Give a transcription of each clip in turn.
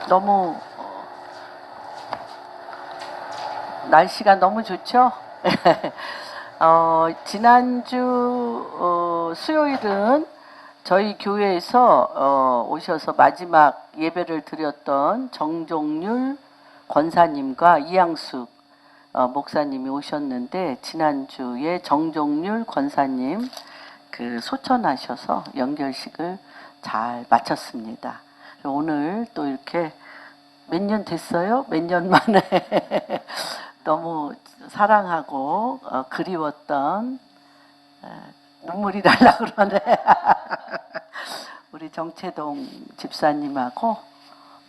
너무 날씨가 너무 좋죠? 지난주 수요일은 저희 교회에서 오셔서 마지막 예배를 드렸던 정종률 권사님과 이양숙 목사님이 오셨는데, 지난주에 정종률 권사님 소천하셔서 연결식을 잘 마쳤습니다. 오늘 또 이렇게 몇 년 됐어요? 몇 년 만에 너무 사랑하고 그리웠던, 눈물이 날라 그러네. 우리 정채동 집사님하고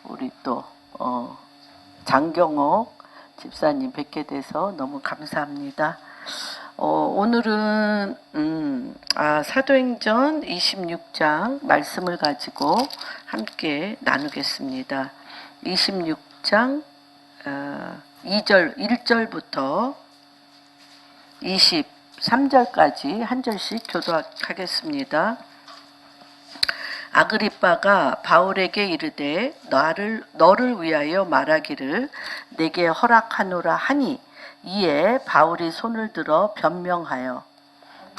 우리 또 장경옥 집사님 뵙게 돼서 너무 감사합니다. 오늘은 사도행전 26장 말씀을 가지고 함께 나누겠습니다. 26장 1절부터 23절까지 한 절씩 교독하겠습니다. 아그리빠가 바울에게 이르되 너를 위하여 말하기를 내게 허락하노라 하니, 이에 바울이 손을 들어 변명하여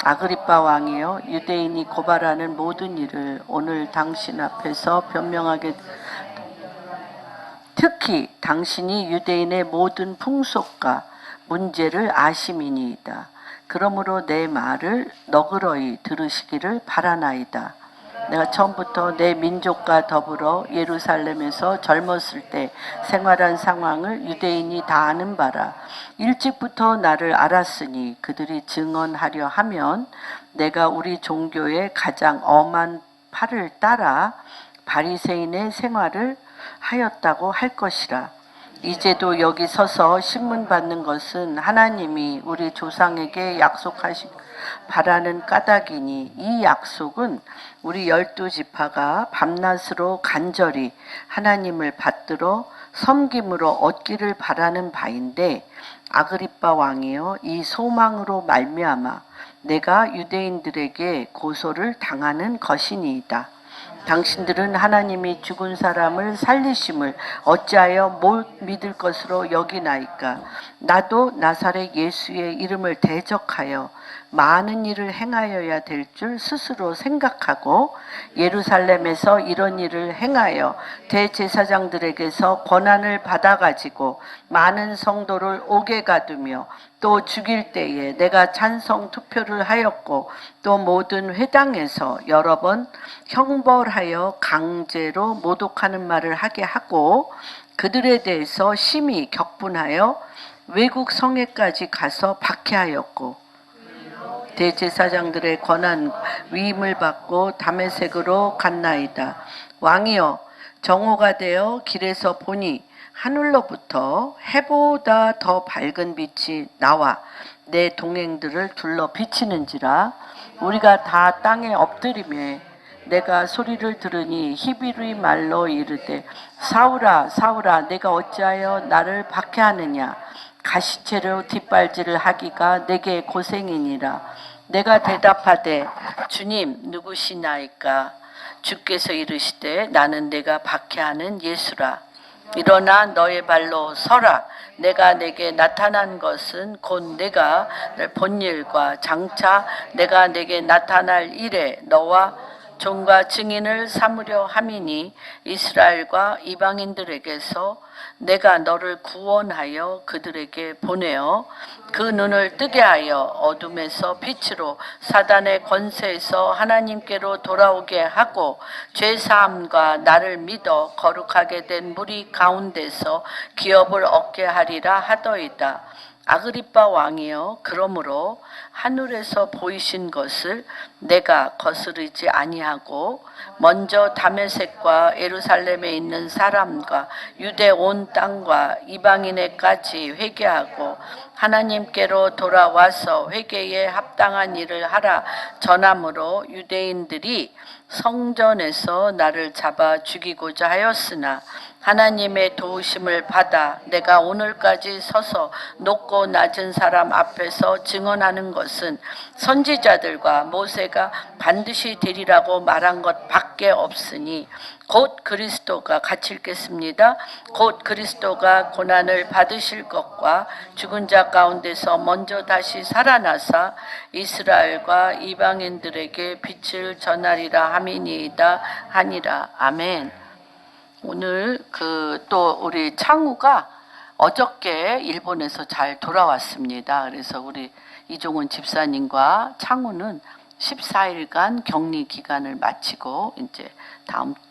아그리빠 왕이여, 유대인이 고발하는 모든 일을 오늘 당신 앞에서 변명하게, 특히 당신이 유대인의 모든 풍속과 문제를 아심이니이다. 그러므로 내 말을 너그러이 들으시기를 바라나이다. 내가 처음부터 내 민족과 더불어 예루살렘에서 젊었을 때 생활한 상황을 유대인이 다 아는 바라. 일찍부터 나를 알았으니 그들이 증언하려 하면 내가 우리 종교의 가장 엄한 팔을 따라 바리새인의 생활을 하였다고 할 것이라. 이제도 여기 서서 신문 받는 것은 하나님이 우리 조상에게 약속하신 바라는 까닭이니, 이 약속은 우리 12지파가 밤낮으로 간절히 하나님을 받들어 섬김으로 얻기를 바라는 바인데, 아그리빠 왕이여, 이 소망으로 말미암아 내가 유대인들에게 고소를 당하는 것이니이다. 당신들은 하나님이 죽은 사람을 살리심을 어찌하여 못 믿을 것으로 여기나이까? 나도 나사렛 예수의 이름을 대적하여 많은 일을 행하여야 될 줄 스스로 생각하고, 예루살렘에서 이런 일을 행하여 대제사장들에게서 권한을 받아가지고 많은 성도를 옥에 가두며 또 죽일 때에 내가 찬성 투표를 하였고, 또 모든 회당에서 여러 번 형벌하여 강제로 모독하는 말을 하게 하고, 그들에 대해서 심히 격분하여 외국 성에까지 가서 박해하였고, 대제사장들의 권한 위임을 받고 다메섹으로 갔나이다. 왕이여, 정오가 되어 길에서 보니 하늘로부터 해보다 더 밝은 빛이 나와 내 동행들을 둘러 비치는지라. 우리가 다 땅에 엎드리며 내가 소리를 들으니 히브리 말로 이르되, 사울아 사울아, 내가 어찌하여 나를 박해하느냐? 가시채로 뒷발질을 하기가 내게 고생이니라. 내가 대답하되, 주님 누구시나이까? 주께서 이르시되, 나는 내가 박해하는 예수라. 일어나 너의 발로 서라. 내가 내게 나타난 것은 곧 내가 본 일과 장차 내가 내게 나타날 일에 너와 종과 증인을 삼으려 함이니, 이스라엘과 이방인들에게서 내가 너를 구원하여 그들에게 보내어 그 눈을 뜨게 하여 어둠에서 빛으로 사단의 권세에서 하나님께로 돌아오게 하고, 죄사함과 나를 믿어 거룩하게 된 무리 가운데서 기업을 얻게 하리라 하더이다. 아그리빠 왕이여, 그러므로 하늘에서 보이신 것을 내가 거스르지 아니하고 먼저 다메섹과 예루살렘에 있는 사람과 유대 온 땅과 이방인에까지 회개하고 하나님께로 돌아와서 회개에 합당한 일을 하라 전함으로, 유대인들이 성전에서 나를 잡아 죽이고자 하였으나 하나님의 도우심을 받아 내가 오늘까지 서서 높고 낮은 사람 앞에서 증언하는 것은 선지자들과 모세가 반드시 되리라고 말한 것 밖에 없으니 곧 그리스도가 갇힐겠습니다. 곧 그리스도가 고난을 받으실 것과 죽은 자 가운데서 먼저 다시 살아나사 이스라엘과 이방인들에게 빛을 전하리라 함이니이다 하니라. 아멘. 오늘 또 우리 창우가 어저께 일본에서 잘 돌아왔습니다. 그래서 우리 이종훈 집사님과 창우는 14일간 격리 기간을 마치고 이제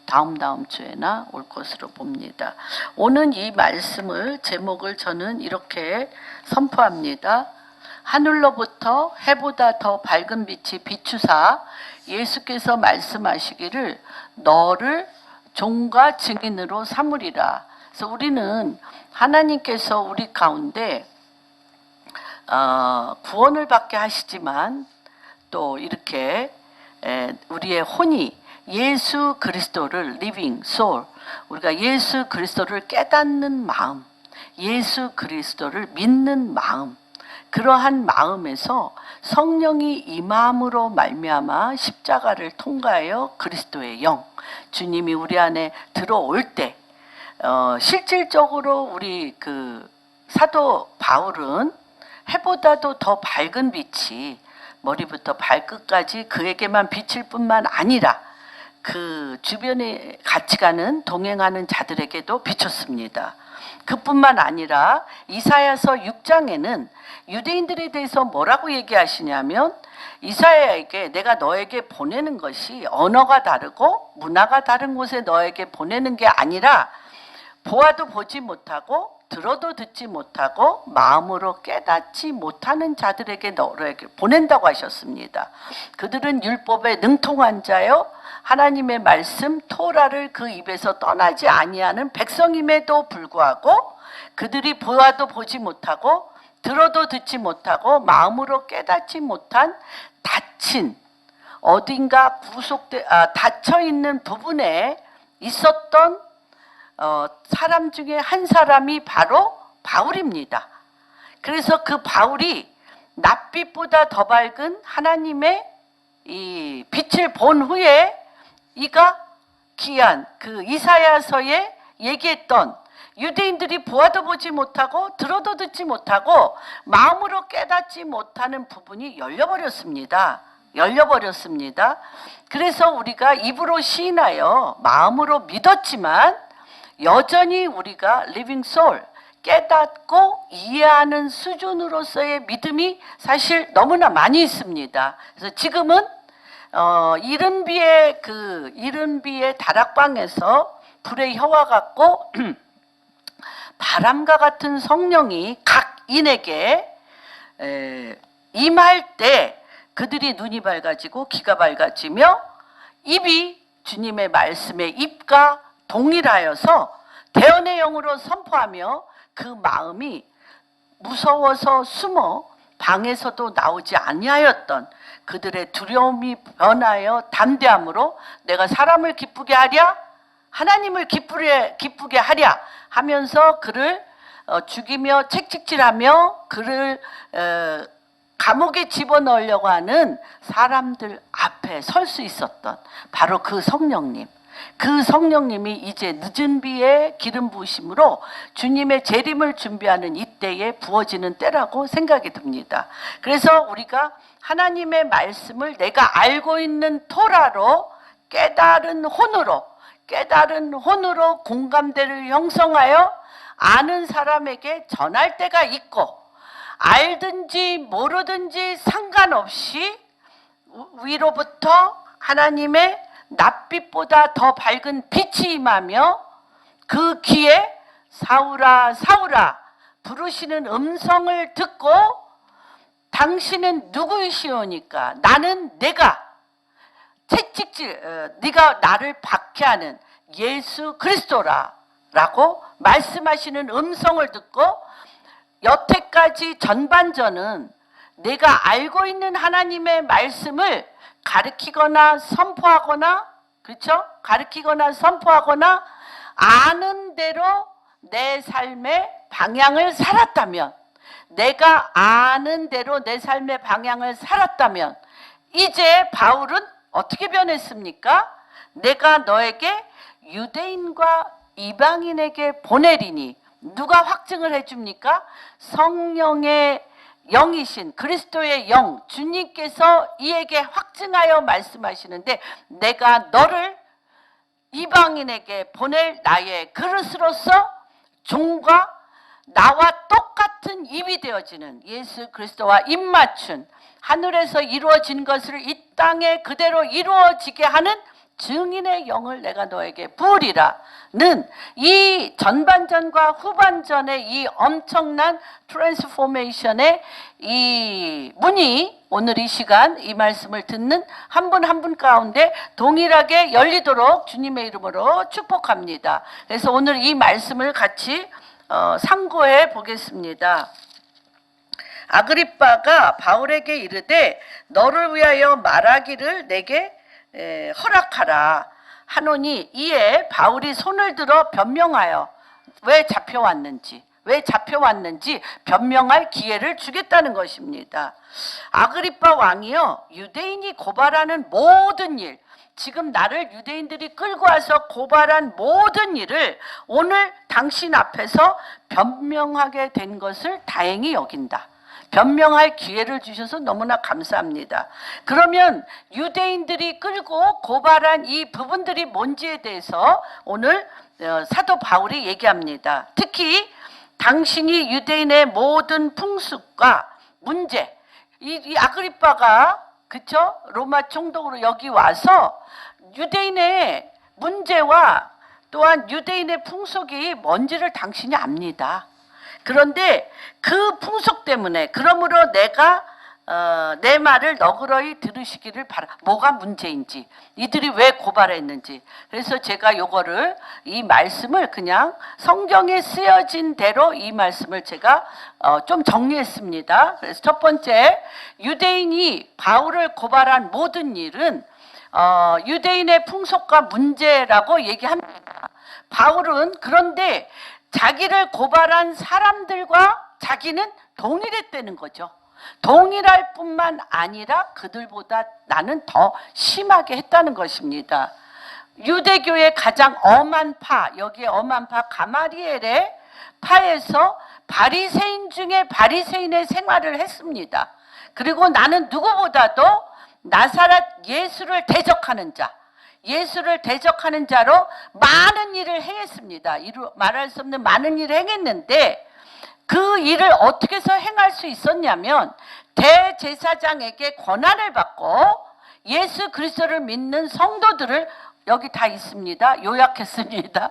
다음 주에나 올 것으로 봅니다. 오늘 이 말씀을 제목을 저는 이렇게 선포합니다. 하늘로부터 해보다 더 밝은 빛이 비추사 예수께서 말씀하시기를 너를 종과 증인으로 삼으리라. 그래서 우리는 하나님께서 우리 가운데 구원을 받게 하시지만 또 이렇게 우리의 혼이 예수 그리스도를 living soul, 우리가 예수 그리스도를 깨닫는 마음, 예수 그리스도를 믿는 마음, 그러한 마음에서 성령이 임함으로 말미암아 십자가를 통과하여 그리스도의 영, 주님이 우리 안에 들어올 때 실질적으로 우리 사도 바울은 해보다도 더 밝은 빛이 머리부터 발끝까지 그에게만 비칠 뿐만 아니라 그 주변에 같이 가는 동행하는 자들에게도 비쳤습니다. 그뿐만 아니라 이사야서 6장에는 유대인들에 대해서 뭐라고 얘기하시냐면 이사야에게 내가 너에게 보내는 것이 언어가 다르고 문화가 다른 곳에 너에게 보내는 게 아니라 보아도 보지 못하고 들어도 듣지 못하고 마음으로 깨닫지 못하는 자들에게 너에게 보낸다고 하셨습니다. 그들은 율법에 능통한 자요 하나님의 말씀 토라를 그 입에서 떠나지 아니하는 백성임에도 불구하고 그들이 보아도 보지 못하고 들어도 듣지 못하고 마음으로 깨닫지 못한 닫힌 어딘가 닫혀 있는 부분에 있었던 사람 중에 한 사람이 바로 바울입니다. 그래서 그 바울이 낯빛보다 더 밝은 하나님의 이 빛을 본 후에 이가 귀한 그 이사야서에 얘기했던 유대인들이 보아도 보지 못하고 들어도 듣지 못하고 마음으로 깨닫지 못하는 부분이 열려버렸습니다. 그래서 우리가 입으로 시인하여 마음으로 믿었지만 여전히 우리가 living soul, 깨닫고 이해하는 수준으로서의 믿음이 사실 너무나 많이 있습니다. 그래서 지금은 이른비의 다락방에서 불의 혀와 같고 바람과 같은 성령이 각 인에게 임할 때 그들이 눈이 밝아지고 귀가 밝아지며 입이 주님의 말씀에 입과 동일하여서 대언의 영으로 선포하며 그 마음이 무서워서 숨어 방에서도 나오지 아니하였던 그들의 두려움이 변하여 담대함으로 내가 사람을 기쁘게 하랴 하나님을 기쁘게 하랴 하면서 그를 죽이며 채찍질하며 그를 감옥에 집어넣으려고 하는 사람들 앞에 설 수 있었던 바로 그 성령님이 이제 늦은 비의 기름 부으심으로 주님의 재림을 준비하는 이때에 부어지는 때라고 생각이 듭니다. 그래서 우리가 하나님의 말씀을 내가 알고 있는 토라로 깨달은 혼으로 공감대를 형성하여 아는 사람에게 전할 때가 있고 알든지 모르든지 상관없이 위로부터 하나님의 낯빛보다 더 밝은 빛이 임하며 그 귀에 사울아 사울아 부르시는 음성을 듣고 당신은 누구이시오니까 나는 내가 네가 나를 박해하는 예수 그리스도라 라고 말씀하시는 음성을 듣고 여태까지 전반전은 내가 알고 있는 하나님의 말씀을 가르치거나 선포하거나 아는 대로 내 삶의 방향을 살았다면 내가 아는 대로 내 삶의 방향을 살았다면 이제 바울은 어떻게 변했습니까? 내가 너에게 유대인과 이방인에게 보내리니 누가 확증을 해줍니까? 성령의 영이신 그리스도의 영 주님께서 이에게 확증하여 말씀하시는데 내가 너를 이방인에게 보낼 나의 그릇으로서 종과 나와 똑같은 입이 되어지는 예수 그리스도와 입맞춘 하늘에서 이루어진 것을 이 땅에 그대로 이루어지게 하는 증인의 영을 내가 너에게 부으리라는 이 전반전과 후반전의 이 엄청난 트랜스포메이션의 이 문이 오늘 이 시간 이 말씀을 듣는 한 분 한 분 가운데 동일하게 열리도록 주님의 이름으로 축복합니다. 그래서 오늘 이 말씀을 같이 상고해 보겠습니다. 아그리빠가 바울에게 이르되 너를 위하여 말하기를 내게 허락하라 하노니 이에 바울이 손을 들어 변명하여 왜 잡혀왔는지 변명할 기회를 주겠다는 것입니다. 아그리빠 왕이요 유대인이 고발하는 모든 일 지금 나를 유대인들이 끌고 와서 고발한 모든 일을 오늘 당신 앞에서 변명하게 된 것을 다행히 여긴다. 변명할 기회를 주셔서 너무나 감사합니다. 그러면 유대인들이 끌고 고발한 이 부분들이 뭔지에 대해서 오늘 사도 바울이 얘기합니다. 특히 당신이 유대인의 모든 풍습과 문제, 이 아그리빠가 그쵸? 로마 총독으로 여기 와서 유대인의 문제와 또한 유대인의 풍속이 뭔지를 당신이 압니다. 그런데 그 풍속 때문에 그러므로 내가 내 말을 너그러이 들으시기를 바라. 뭐가 문제인지 이들이 왜 고발했는지. 그래서 제가 요거를 이 말씀을 그냥 성경에 쓰여진 대로 이 말씀을 제가 좀 정리했습니다. 그래서 첫 번째 유대인이 바울을 고발한 모든 일은 유대인의 풍속과 문제라고 얘기합니다. 바울은 그런데 자기를 고발한 사람들과 자기는 동일했다는 거죠. 동일할 뿐만 아니라 그들보다 나는 더 심하게 했다는 것입니다. 유대교의 가장 엄한 파, 여기에 엄한 파 가마리엘의 파에서 바리새인 중에 바리새인의 생활을 했습니다. 그리고 나는 누구보다도 나사렛 예수를 대적하는 자, 예수를 대적하는 자로 많은 일을 행했습니다. 말할 수 없는 많은 일을 행했는데 그 일을 어떻게 해서 행할 수 있었냐면 대제사장에게 권한을 받고 예수 그리스도를 믿는 성도들을 여기 다 있습니다. 요약했습니다.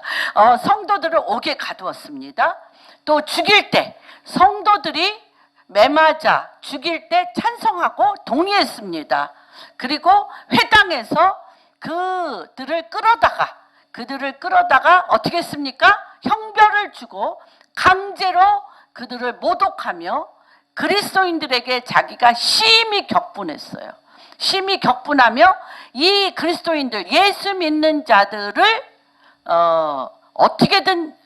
성도들을 옥에 가두었습니다. 또 죽일 때 성도들이 매맞아 죽일 때 찬성하고 동의했습니다. 그리고 회당에서 그들을 끌어다가 어떻게 했습니까? 형벌을 주고 강제로 그들을 모독하며 그리스도인들에게 자기가 심히 격분했어요. 심히 격분하며 이 그리스도인들 예수 믿는 자들을 어떻게든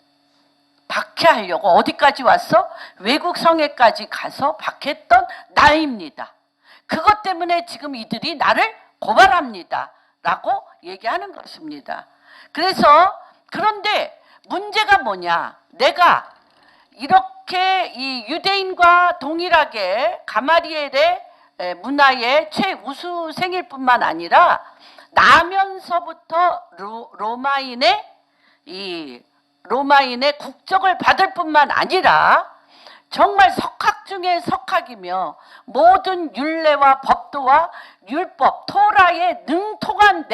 박해하려고 어디까지 왔어? 외국 성에까지 가서 박했던 나입니다. 그것 때문에 지금 이들이 나를 고발합니다. 라고 얘기하는 것입니다. 그래서 그런데 문제가 뭐냐? 내가 이렇게 이 유대인과 동일하게 가마리엘의 문화의 최우수생일 뿐만 아니라 나면서부터 로마인의 국적을 받을 뿐만 아니라 정말 석학 중에 석학이며 모든 율례와 법도와 율법, 토라에 능통한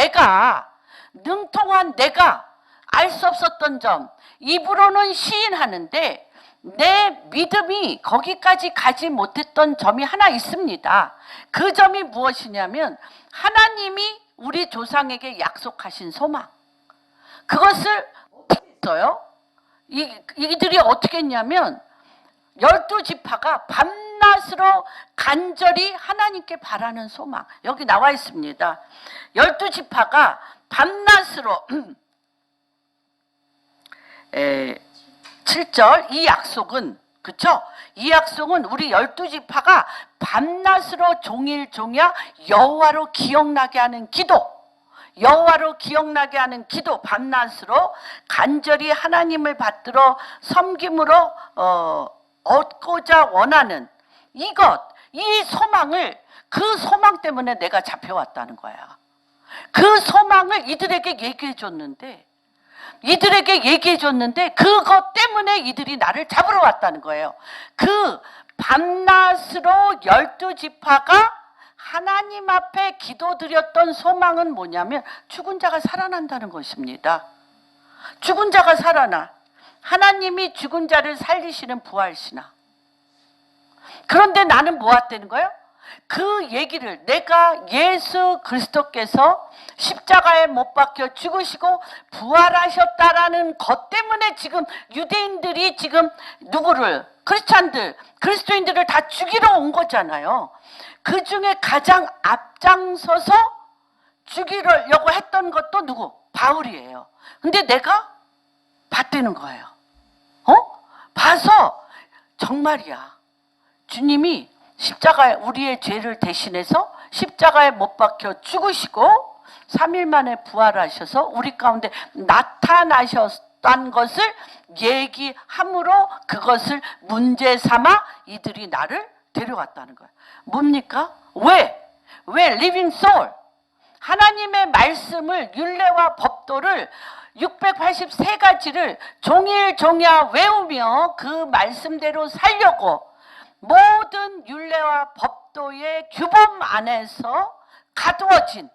내가 알 수 없었던 점, 입으로는 시인하는데 내 믿음이 거기까지 가지 못했던 점이 하나 있습니다. 그 점이 무엇이냐면 하나님이 우리 조상에게 약속하신 소망. 그것을 어떻게 했어요? 이들이 어떻게 했냐면 12지파가 밤낮으로 간절히 하나님께 바라는 소망. 여기 나와 있습니다. 12지파가 밤낮으로 7절 이 약속은 그쵸? 이 약속은 우리 12지파가 밤낮으로 종일종야 여호와로 기억나게 하는 기도, 여호와로 기억나게 하는 기도, 밤낮으로 간절히 하나님을 받들어 섬김으로 얻고자 원하는 이것, 이 소망을, 그 소망 때문에 내가 잡혀왔다는 거야. 그 소망을 이들에게 얘기해 줬는데 그것 때문에 이들이 나를 잡으러 왔다는 거예요. 그 밤낮으로 12지파가 하나님 앞에 기도드렸던 소망은 뭐냐면 죽은 자가 살아난다는 것입니다. 죽은 자가 살아나. 하나님이 죽은 자를 살리시는 부활신앙. 그런데 나는 뭐 했다는 거예요? 그 얘기를, 내가 예수 그리스도께서 십자가에 못 박혀 죽으시고 부활하셨다라는 것 때문에 지금 유대인들이 지금 누구를, 크리스찬들, 그리스도인들을 다 죽이러 온 거잖아요. 그 중에 가장 앞장서서 죽이려고 했던 것도 누구? 바울이에요. 근데 내가 봤다는 거예요. 봐서 정말이야. 주님이 십자가에 우리의 죄를 대신해서 십자가에 못 박혀 죽으시고 3일 만에 부활하셔서 우리 가운데 나타나셨다는 것을 얘기함으로 그것을 문제 삼아 이들이 나를 데려왔다는 거예요. 뭡니까? 왜 living soul, 하나님의 말씀을, 율례와 법도를 683가지를 종일종야 외우며 그 말씀대로 살려고 모든 율례와 법도의 규범 안에서 가두어진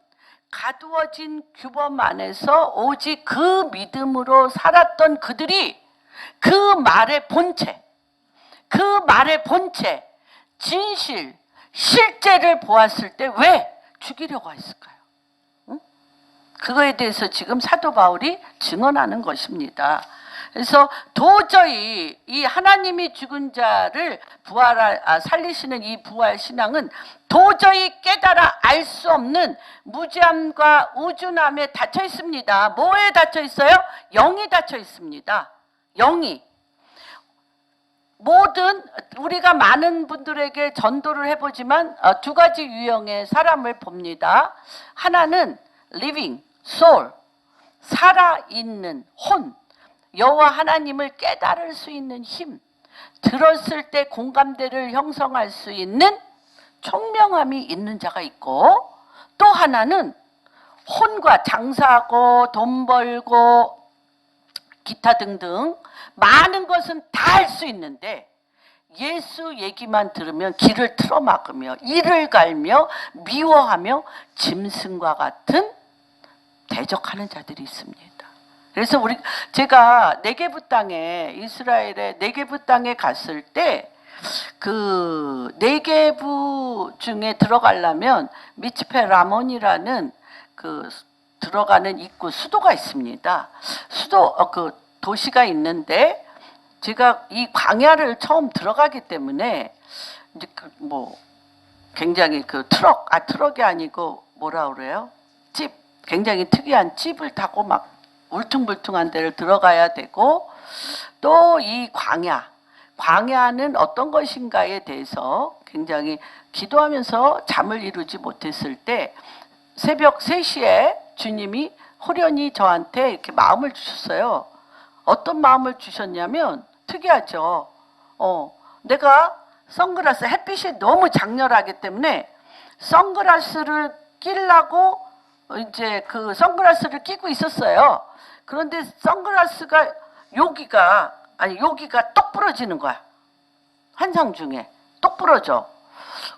규범 안에서 오직 그 믿음으로 살았던 그들이 그 말의 본체, 진실, 실제를 보았을 때 왜 죽이려고 했을까요? 응? 그거에 대해서 지금 사도 바울이 증언하는 것입니다. 그래서 도저히 이 하나님이 죽은 자를 살리시는 이 부활 신앙은 도저히 깨달아 알 수 없는 무지함과 우준함에 닫혀 있습니다. 뭐에 닫혀 있어요? 영이 닫혀 있습니다. 영이. 우리가 많은 분들에게 전도를 해보지만 두 가지 유형의 사람을 봅니다. 하나는 living soul, 살아있는 혼, 여호와 하나님을 깨달을 수 있는 힘, 들었을 때 공감대를 형성할 수 있는 총명함이 있는 자가 있고, 또 하나는 혼과 장사하고 돈 벌고 기타 등등 많은 것은 다 할 수 있는데 예수 얘기만 들으면 길을 틀어막으며 이를 갈며 미워하며 짐승과 같은 대적하는 자들이 있습니다. 그래서 제가 네게부 땅에, 이스라엘의 네게부 땅에 갔을 때 그 네게부 중에 들어가려면 미츠페 라몬이라는 그 들어가는 입구 수도가 있습니다. 그 도시가 있는데 제가 이 광야를 처음 들어가기 때문에 이제 굉장히 트럭이 아니고 뭐라 그래요? 굉장히 특이한 찝을 타고 막 울퉁불퉁한 데를 들어가야 되고, 또 이 광야는 어떤 것인가에 대해서 굉장히 기도하면서 잠을 이루지 못했을 때 새벽 3시에 주님이 호련히 저한테 이렇게 마음을 주셨어요. 어떤 마음을 주셨냐면 특이하죠. 내가 선글라스, 햇빛이 너무 장렬하기 때문에 선글라스를 끼려고 이제 그 선글라스를 끼고 있었어요. 그런데 선글라스가 여기가 똑 부러지는 거야. 환상 중에 똑 부러져.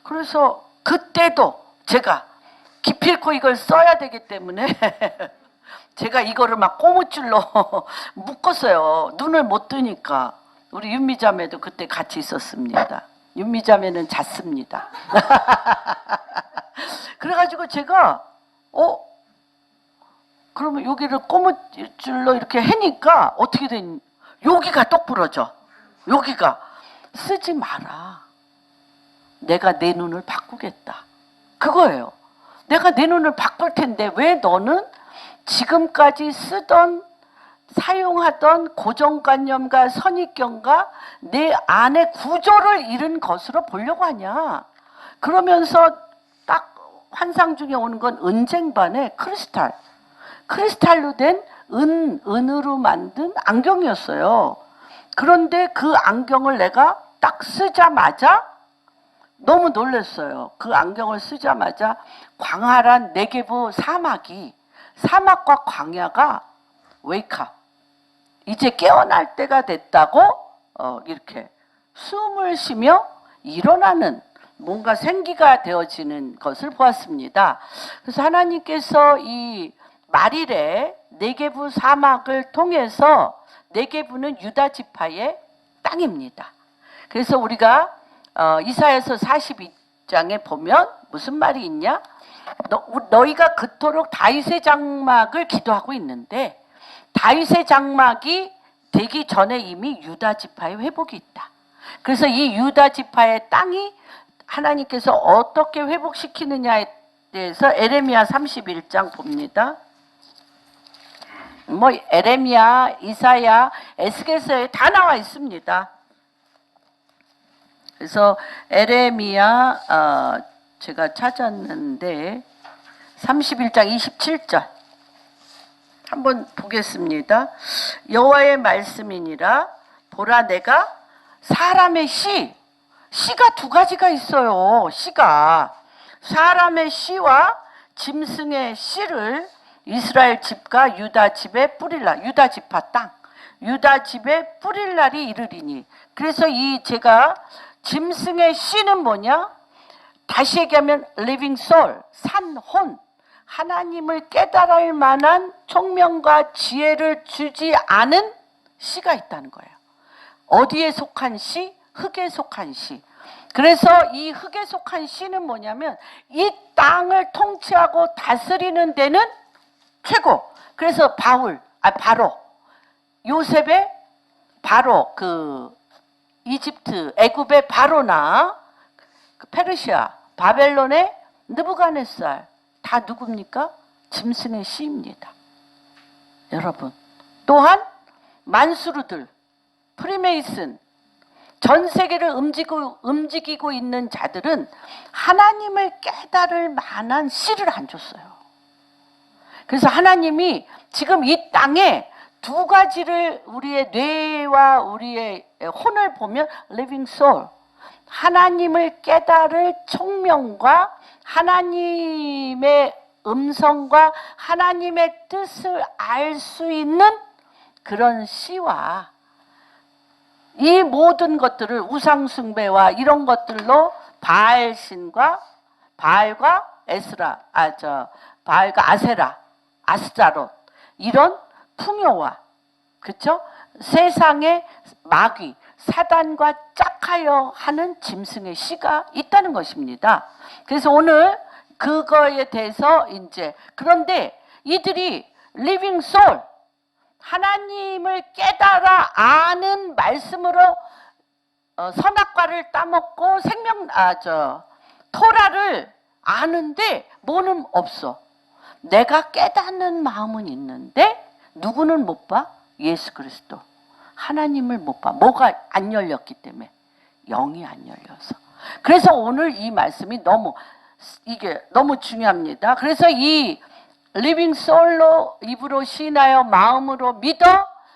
그래서 그때도 제가 기필코 이걸 써야 되기 때문에 제가 이거를 막 고무줄로 묶었어요. 눈을 못 뜨니까. 우리 윤미자매도 그때 같이 있었습니다. 윤미자매는 잤습니다. 그래가지고 제가 그러면 여기를 고무줄로 이렇게 해니까 어떻게 된, 여기가 똑 부러져. 여기가. 쓰지 마라. 내가 내 눈을 바꾸겠다. 그거예요. 내가 내 눈을 바꿀 텐데 왜 너는 지금까지 쓰던 사용하던 고정관념과 선입견과 내 안의 구조를 잃은 것으로 보려고 하냐. 그러면서 딱 환상 중에 오는 건 은쟁반의 크리스탈로 된 은으로 만든 안경이었어요. 그런데 그 안경을 내가 딱 쓰자마자 너무 놀랐어요. 그 안경을 쓰자마자 광활한 네게브 사막과 광야가 웨이크업, 이제 깨어날 때가 됐다고 이렇게 숨을 쉬며 일어나는 뭔가 생기가 되어지는 것을 보았습니다. 그래서 하나님께서 이 말일에 네게브 사막을 통해서, 네게브는 유다 지파의 땅입니다. 그래서 우리가 이사야서 42장에 보면 무슨 말이 있냐? 너희가 그토록 다윗의 장막을 기도하고 있는데 다윗의 장막이 되기 전에 이미 유다 지파의 회복이 있다. 그래서 이 유다 지파의 땅이 하나님께서 어떻게 회복시키느냐에 대해서 에레미야 31장 봅니다. 뭐 에레미야, 이사야, 에스겔서에 다 나와 있습니다. 그래서 에레미야 제가 찾았는데 31장 27절 한번 보겠습니다. 여호와의 말씀이니라. 보라, 내가 사람의 씨가 두 가지가 있어요. 씨가 사람의 씨와 짐승의 씨를 이스라엘 집과 유다 집에 뿌릴라. 유다 지파 땅, 유다 집에 뿌릴 날이 이르리니. 그래서 이 제가 짐승의 씨는 뭐냐? 다시 얘기하면 living soul, 산혼, 하나님을 깨달을 만한 총명과 지혜를 주지 않은 씨가 있다는 거예요. 어디에 속한 씨? 흙에 속한 씨. 그래서 이 흙에 속한 씨는 뭐냐면 이 땅을 통치하고 다스리는 데는 최고. 그래서 바로 요셉의 바로 그 이집트, 애굽의 바로나 그 페르시아, 바벨론의 느부갓네살 다 누굽니까? 짐승의 씨입니다. 여러분, 또한 만수르들, 프리메이슨, 전 세계를 움직이고 있는 자들은 하나님을 깨달을 만한 씨를 안 줬어요. 그래서 하나님이 지금 이 땅에 두 가지를, 우리의 뇌와 우리의 혼을 보면 living soul, 하나님을 깨달을 총명과 하나님의 음성과 하나님의 뜻을 알 수 있는 그런 씨와 이 모든 것들을 우상숭배와 이런 것들로 바알과 바알과 아세라, 아스타롯, 이런 풍요와, 그렇죠? 세상의 마귀, 사단과 짝하여 하는 짐승의 씨가 있다는 것입니다. 그래서 오늘 그거에 대해서 이제, 그런데 이들이 living soul, 하나님을 깨달아 아는 말씀으로 선악과를 따먹고 토라를 아는데 뭐는 없어. 내가 깨닫는 마음은 있는데 누구는 못 봐? 예수 그리스도. 하나님을 못 봐. 뭐가 안 열렸기 때문에. 영이 안 열려서. 그래서 오늘 이 말씀이 이게 너무 중요합니다. 그래서 이 리빙 소울로 입으로 시인하여 마음으로 믿어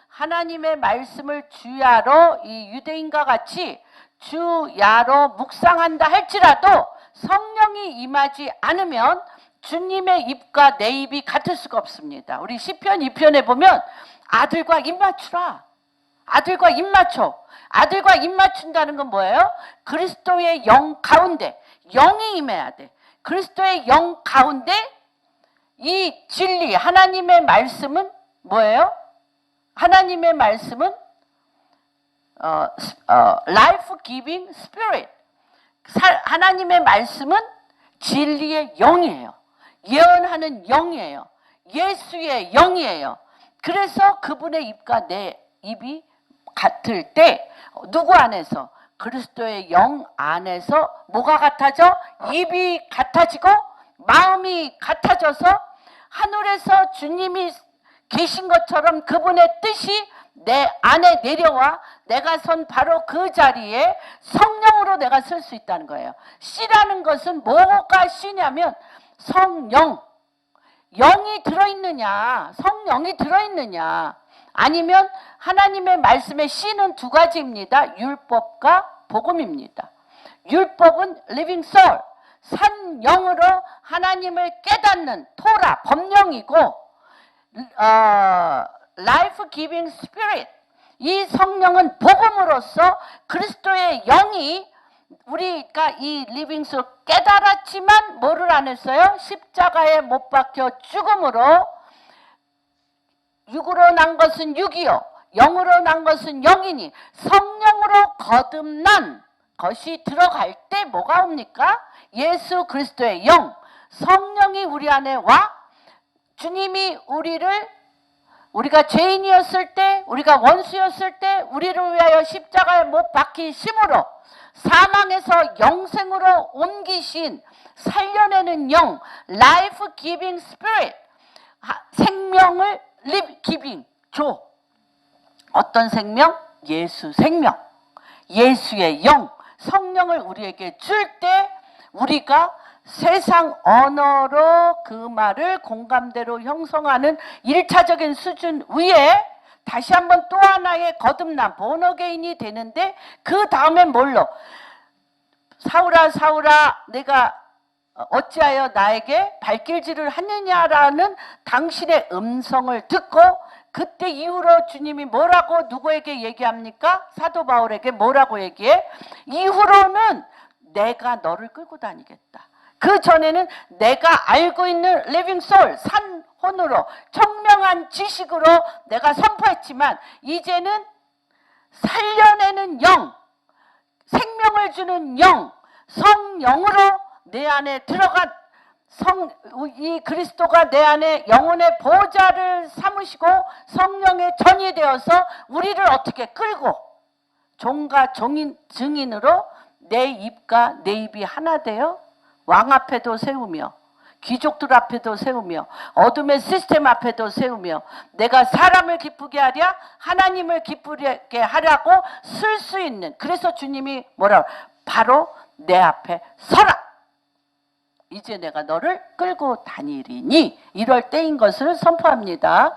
하나님의 말씀을 주야로, 이 유대인과 같이 주야로 묵상한다 할지라도 성령이 임하지 않으면 주님의 입과 내 입이 같을 수가 없습니다. 우리 시편 2편에 보면 아들과 입 맞추라. 아들과 입 맞춰. 아들과 입 맞춘다는 건 뭐예요? 그리스도의 영 가운데 영이 임해야 돼. 그리스도의 영 가운데 이 진리, 하나님의 말씀은 뭐예요? 하나님의 말씀은 life giving spirit. 하나님의 말씀은 진리의 영이에요. 예언하는 영이에요. 예수의 영이에요. 그래서 그분의 입과 내 입이 같을 때 누구 안에서? 그리스도의 영 안에서 뭐가 같아져? 입이 같아지고 마음이 같아져서 하늘에서 주님이 계신 것처럼 그분의 뜻이 내 안에 내려와 내가 선 바로 그 자리에 성령으로 내가 설 수 있다는 거예요. 씨라는 것은 뭐가 씨냐면 성령, 영이 들어있느냐, 성령이 들어있느냐, 아니면 하나님의 말씀의 씨는 두 가지입니다. 율법과 복음입니다. 율법은 living soul, 산 영으로 하나님을 깨닫는 토라, 법령이고, life giving spirit, 이 성령은 복음으로서 그리스도의 영이 우리가 이 living soul 깨달았지만 뭐를 안 했어요? 십자가에 못 박혀 죽음으로, 육으로 난 것은 육이요 영으로 난 것은 영이니 성령으로 거듭난 것이 들어갈 때 뭐가 옵니까? 예수 그리스도의 영, 성령이 우리 안에 와 주님이 우리가 죄인이었을 때, 우리가 원수였을 때 우리를 위하여 십자가에 못 박히심으로 사망에서 영생으로 옮기신 살려내는 영, life giving spirit, 생명을 live giving, 줘. 어떤 생명? 예수 생명, 예수의 영, 성령을 우리에게 줄 때 우리가 세상 언어로 그 말을 공감대로 형성하는 1차적인 수준 위에 다시 한번 또 하나의 거듭난 본어게인이 되는데, 그 다음엔 뭘로? 사울아 사울아 내가 어찌하여 나에게 발길질을 하느냐라는 당신의 음성을 듣고, 그때 이후로 주님이 뭐라고 누구에게 얘기합니까? 사도 바울에게 뭐라고 얘기해? 이후로는 내가 너를 끌고 다니겠다. 그 전에는 내가 알고 있는 living soul, 산혼으로 청명한 지식으로 내가 선포했지만 이제는 살려내는 영, 생명을 주는 영, 성령으로 내 안에 들어간 이 그리스도가 내 안에 영혼의 보좌를 삼으시고 성령의 전이 되어서 우리를 어떻게 끌고 종과 증인으로 내 입과 내 입이 하나 되어 왕 앞에도 세우며 귀족들 앞에도 세우며 어둠의 시스템 앞에도 세우며 내가 사람을 기쁘게 하랴 하나님을 기쁘게 하라고 쓸 수 있는, 그래서 주님이 뭐라고? 바로 내 앞에 서라. 이제 내가 너를 끌고 다니리니, 이럴 때인 것을 선포합니다.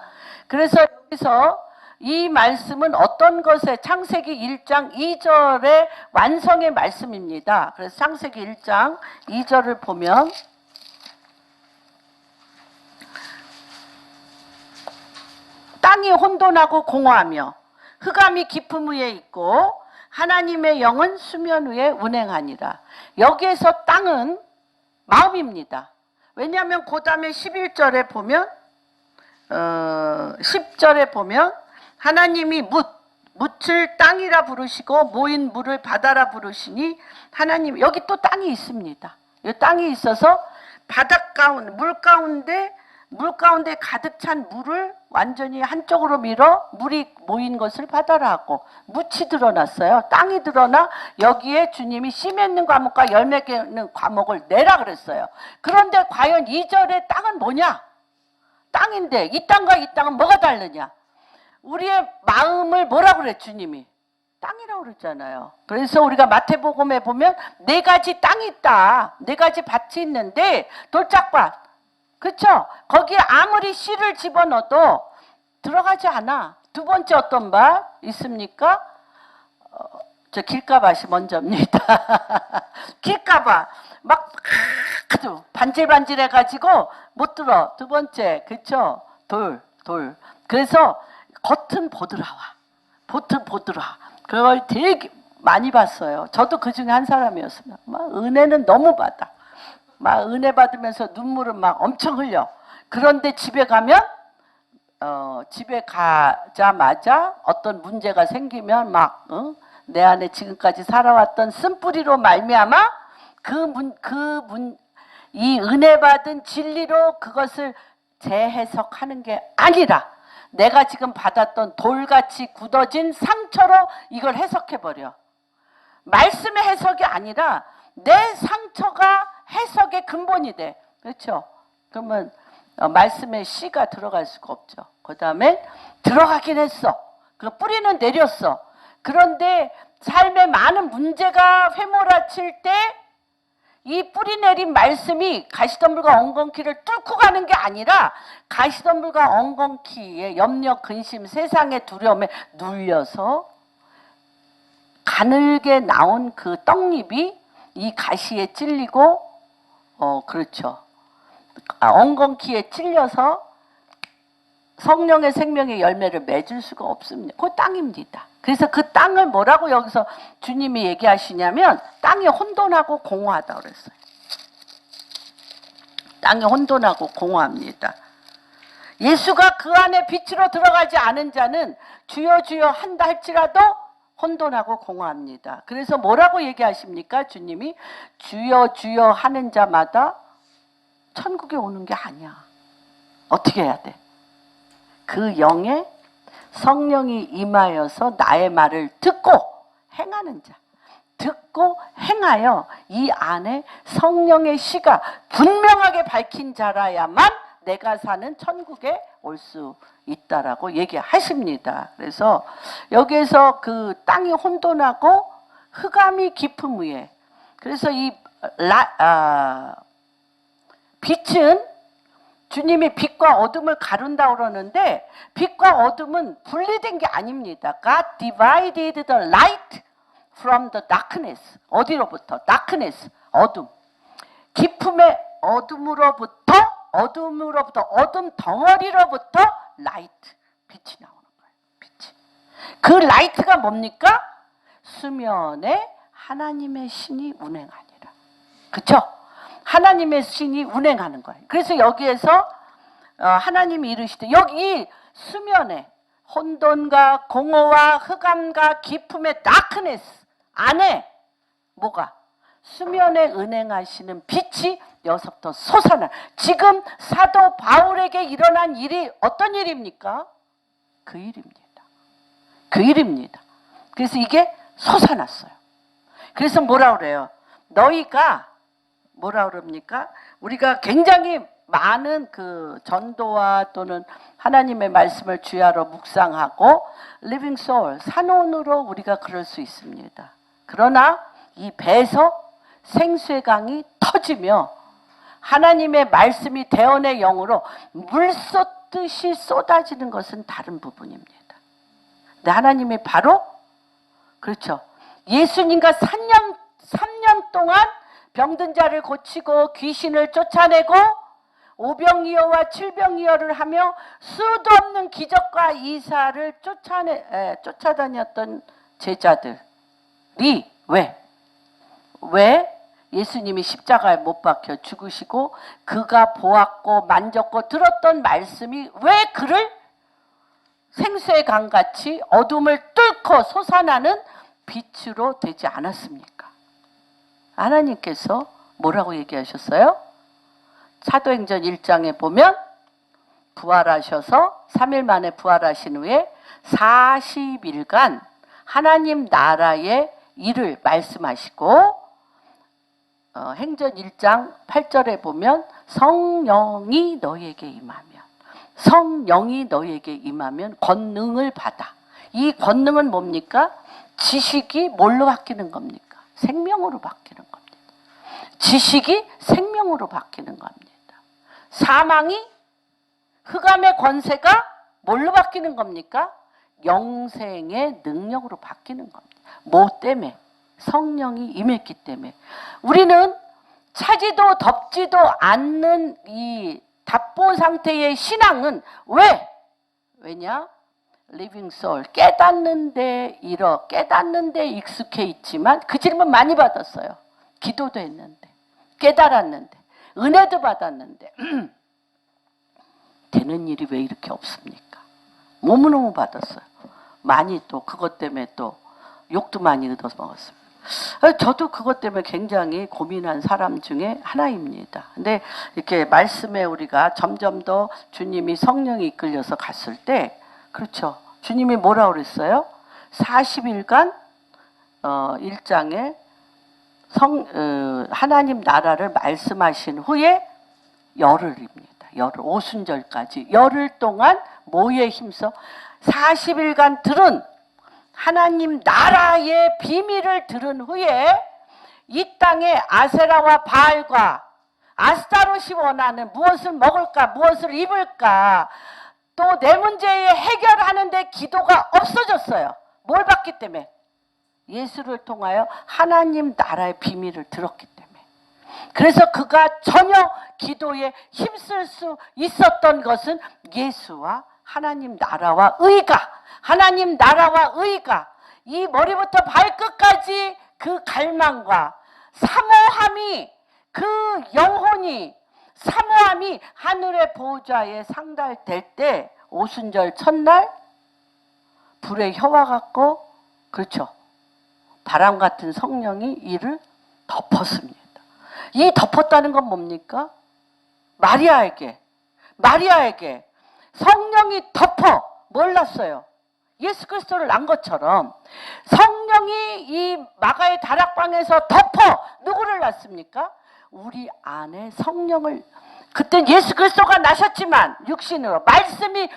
그래서 여기서 이 말씀은 어떤 것에, 창세기 1장 2절의 완성의 말씀입니다. 그래서 창세기 1장 2절을 보면 땅이 혼돈하고 공허하며 흑암이 깊음 위에 있고 하나님의 영은 수면 위에 운행하니라. 여기에서 땅은 마음입니다. 왜냐하면 그 다음에 11절에 보면 10절에 보면 하나님이 묻을 땅이라 부르시고 모인 물을 바다라 부르시니, 하나님 여기 또 땅이 있습니다. 이 땅이 있어서 바닷 가운데 물 가운데 가득 찬 물을 완전히 한쪽으로 밀어 물이 모인 것을 바다라 하고, 묻이 드러났어요. 땅이 드러나 여기에 주님이 씨 맺는 과목과 열매 맺는 과목을 내라 그랬어요. 그런데 과연 2절의 땅은 뭐냐? 땅인데 이 땅과 이 땅은 뭐가 다르냐? 우리의 마음을 뭐라고 그래 주님이? 땅이라고 그랬잖아요. 그래서 우리가 마태복음에 보면 4가지 땅이 있다. 4가지 밭이 있는데 돌짝밭, 그렇죠? 거기에 아무리 씨를 집어넣어도 들어가지 않아. 두 번째 어떤 밭 있습니까? 저 길가밭이 먼저입니다. 길가밭 막 반질반질해가지고 못 들어. 두 번째, 그렇죠? 돌. 그래서 겉은 보드라와, 그걸 되게 많이 봤어요. 저도 그 중에 한 사람이었습니다. 막 은혜는 너무 받아. 막 은혜 받으면서 눈물을 막 엄청 흘려. 그런데 집에 가면 집에 가자마자 어떤 문제가 생기면 막 내 안에 지금까지 살아왔던 쓴뿌리로 말미암아 이 은혜 받은 진리로 그것을 재해석하는 게 아니라 내가 지금 받았던 돌같이 굳어진 상처로 이걸 해석해버려. 말씀의 해석이 아니라 내 상처가 해석의 근본이 돼. 그렇죠? 그러면 말씀에 씨가 들어갈 수가 없죠. 그 다음에 들어가긴 했어. 그 뿌리는 내렸어. 그런데 삶에 많은 문제가 휘몰아칠 때 이 뿌리 내린 말씀이 가시덤불과 엉겅퀴를 뚫고 가는 게 아니라 가시덤불과 엉겅퀴의 염려, 근심, 세상의 두려움에 눌려서 가늘게 나온 그 떡잎이 이 가시에 찔리고 그렇죠. 엉겅퀴에 찔려서 성령의 생명의 열매를 맺을 수가 없습니다. 그 땅입니다. 그래서 그 땅을 뭐라고 여기서 주님이 얘기하시냐면 땅이 혼돈하고 공허하다 그랬어요. 땅이 혼돈하고 공허합니다. 예수가 그 안에 빛으로 들어가지 않은 자는 주여 주여 한다 할지라도 혼돈하고 공허합니다. 그래서 뭐라고 얘기하십니까? 주님이 주여 주여 하는 자마다 천국에 오는 게 아니야. 어떻게 해야 돼? 그 영에 성령이 임하여서 나의 말을 듣고 행하는 자, 듣고 행하여 이 안에 성령의 씨가 분명하게 밝힌 자라야만 내가 사는 천국에 올 수 있다라고 얘기하십니다. 그래서 여기에서 그 땅이 혼돈하고 흑암이 깊음 위에, 그래서 이 빛은 주님이 빛과 어둠을 가른다 그러는데 빛과 어둠은 분리된 게 아닙니다. God divided the light from the darkness. 어디로부터? darkness, 어둠. 깊음의 어둠으로부터 어둠 덩어리로부터 light, 빛이 나오는 거예요. 빛이. 그 라이트가 뭡니까? 수면에 하나님의 신이 운행하니라. 그렇죠? 하나님의 신이 운행하는 거예요. 그래서 여기에서 하나님이 이르시되 여기 수면에 혼돈과 공허와 흑암과 깊음의 다크네스 안에 뭐가? 수면에 운행하시는 빛이 여기서부터 솟아나. 지금 사도 바울에게 일어난 일이 어떤 일입니까? 그 일입니다. 그 일입니다. 그래서 이게 솟아났어요. 그래서 뭐라 그래요? 너희가 뭐라 그럽니까? 우리가 굉장히 많은 그 전도와 또는 하나님의 말씀을 주야로 묵상하고 living soul, 산온으로 우리가 그럴 수 있습니다. 그러나 이 배에서 생수의 강이 터지며 하나님의 말씀이 대언의 영으로 물 쏟듯이 쏟아지는 것은 다른 부분입니다. 근데 하나님이 바로 그렇죠. 예수님과 3년 동안 병든 자를 고치고 귀신을 쫓아내고 오병이어와 칠병이어를 하며 수도 없는 기적과 이사를 쫓아다녔던 제자들이 왜 예수님이 십자가에 못 박혀 죽으시고 그가 보았고 만졌고 들었던 말씀이 왜 그를 생수의 강같이 어둠을 뚫고 솟아나는 빛으로 되지 않았습니까? 하나님께서 뭐라고 얘기하셨어요? 사도행전 1장에 보면 부활하셔서 3일 만에 부활하신 후에 40일간 하나님 나라의 일을 말씀하시고 행전 1장 8절에 보면 성령이 너희에게 임하면 권능을 받아. 이 권능은 뭡니까? 지식이 뭘로 바뀌는 겁니까? 생명으로 바뀌는 겁니다. 지식이 생명으로 바뀌는 겁니다. 사망이 흑암의 권세가 뭘로 바뀌는 겁니까? 영생의 능력으로 바뀌는 겁니다. 뭐 때문에? 성령이 임했기 때문에. 우리는 차지도 덥지도 않는 이 답보 상태의 신앙은 왜냐? 리빙 소울, 깨닫는 데 익숙해 있지만 그 질문 많이 받았어요. 기도도 했는데, 깨달았는데, 은혜도 받았는데 되는 일이 왜 이렇게 없습니까? 너무너무 받았어요. 많이 또 그것 때문에 또 욕도 많이 얻어먹었습니다. 저도 그것 때문에 굉장히 고민한 사람 중에 하나입니다. 근데 이렇게 말씀에 우리가 점점 더 주님이 성령이 이끌려서 갔을 때, 그렇죠. 주님이 뭐라고 그랬어요? 40일간 1장에 하나님 나라를 말씀하신 후에 열흘입니다. 열흘, 오순절까지 열흘 동안 뭐에 힘써 40일간 들은 하나님 나라의 비밀을 들은 후에 이 땅에 아세라와 바알과 아스타롯이 원하는 무엇을 먹을까, 무엇을 입을까, 또 내 문제에 해결하는데 기도가 없어졌어요. 뭘 받기 때문에? 예수를 통하여 하나님 나라의 비밀을 들었기 때문에. 그래서 그가 전혀 기도에 힘쓸 수 있었던 것은 예수와 하나님 나라와 의가, 하나님 나라와 의가, 이 머리부터 발끝까지 그 갈망과 사모함이, 그 영혼이, 사모함이 하늘의 보호자에 상달될 때, 오순절 첫날 불의 혀와 같고, 그렇죠, 바람 같은 성령이 이를 덮었습니다. 이 덮었다는 건 뭡니까? 마리아에게 성령이 덮어 몰랐어요. 예수 그리스도를 낳은 것처럼 성령이 이 마가의 다락방에서 덮어 누구를 낳습니까? 우리 안에 성령을. 그땐 예수 그리스도가 나셨지만 육신으로, 말씀이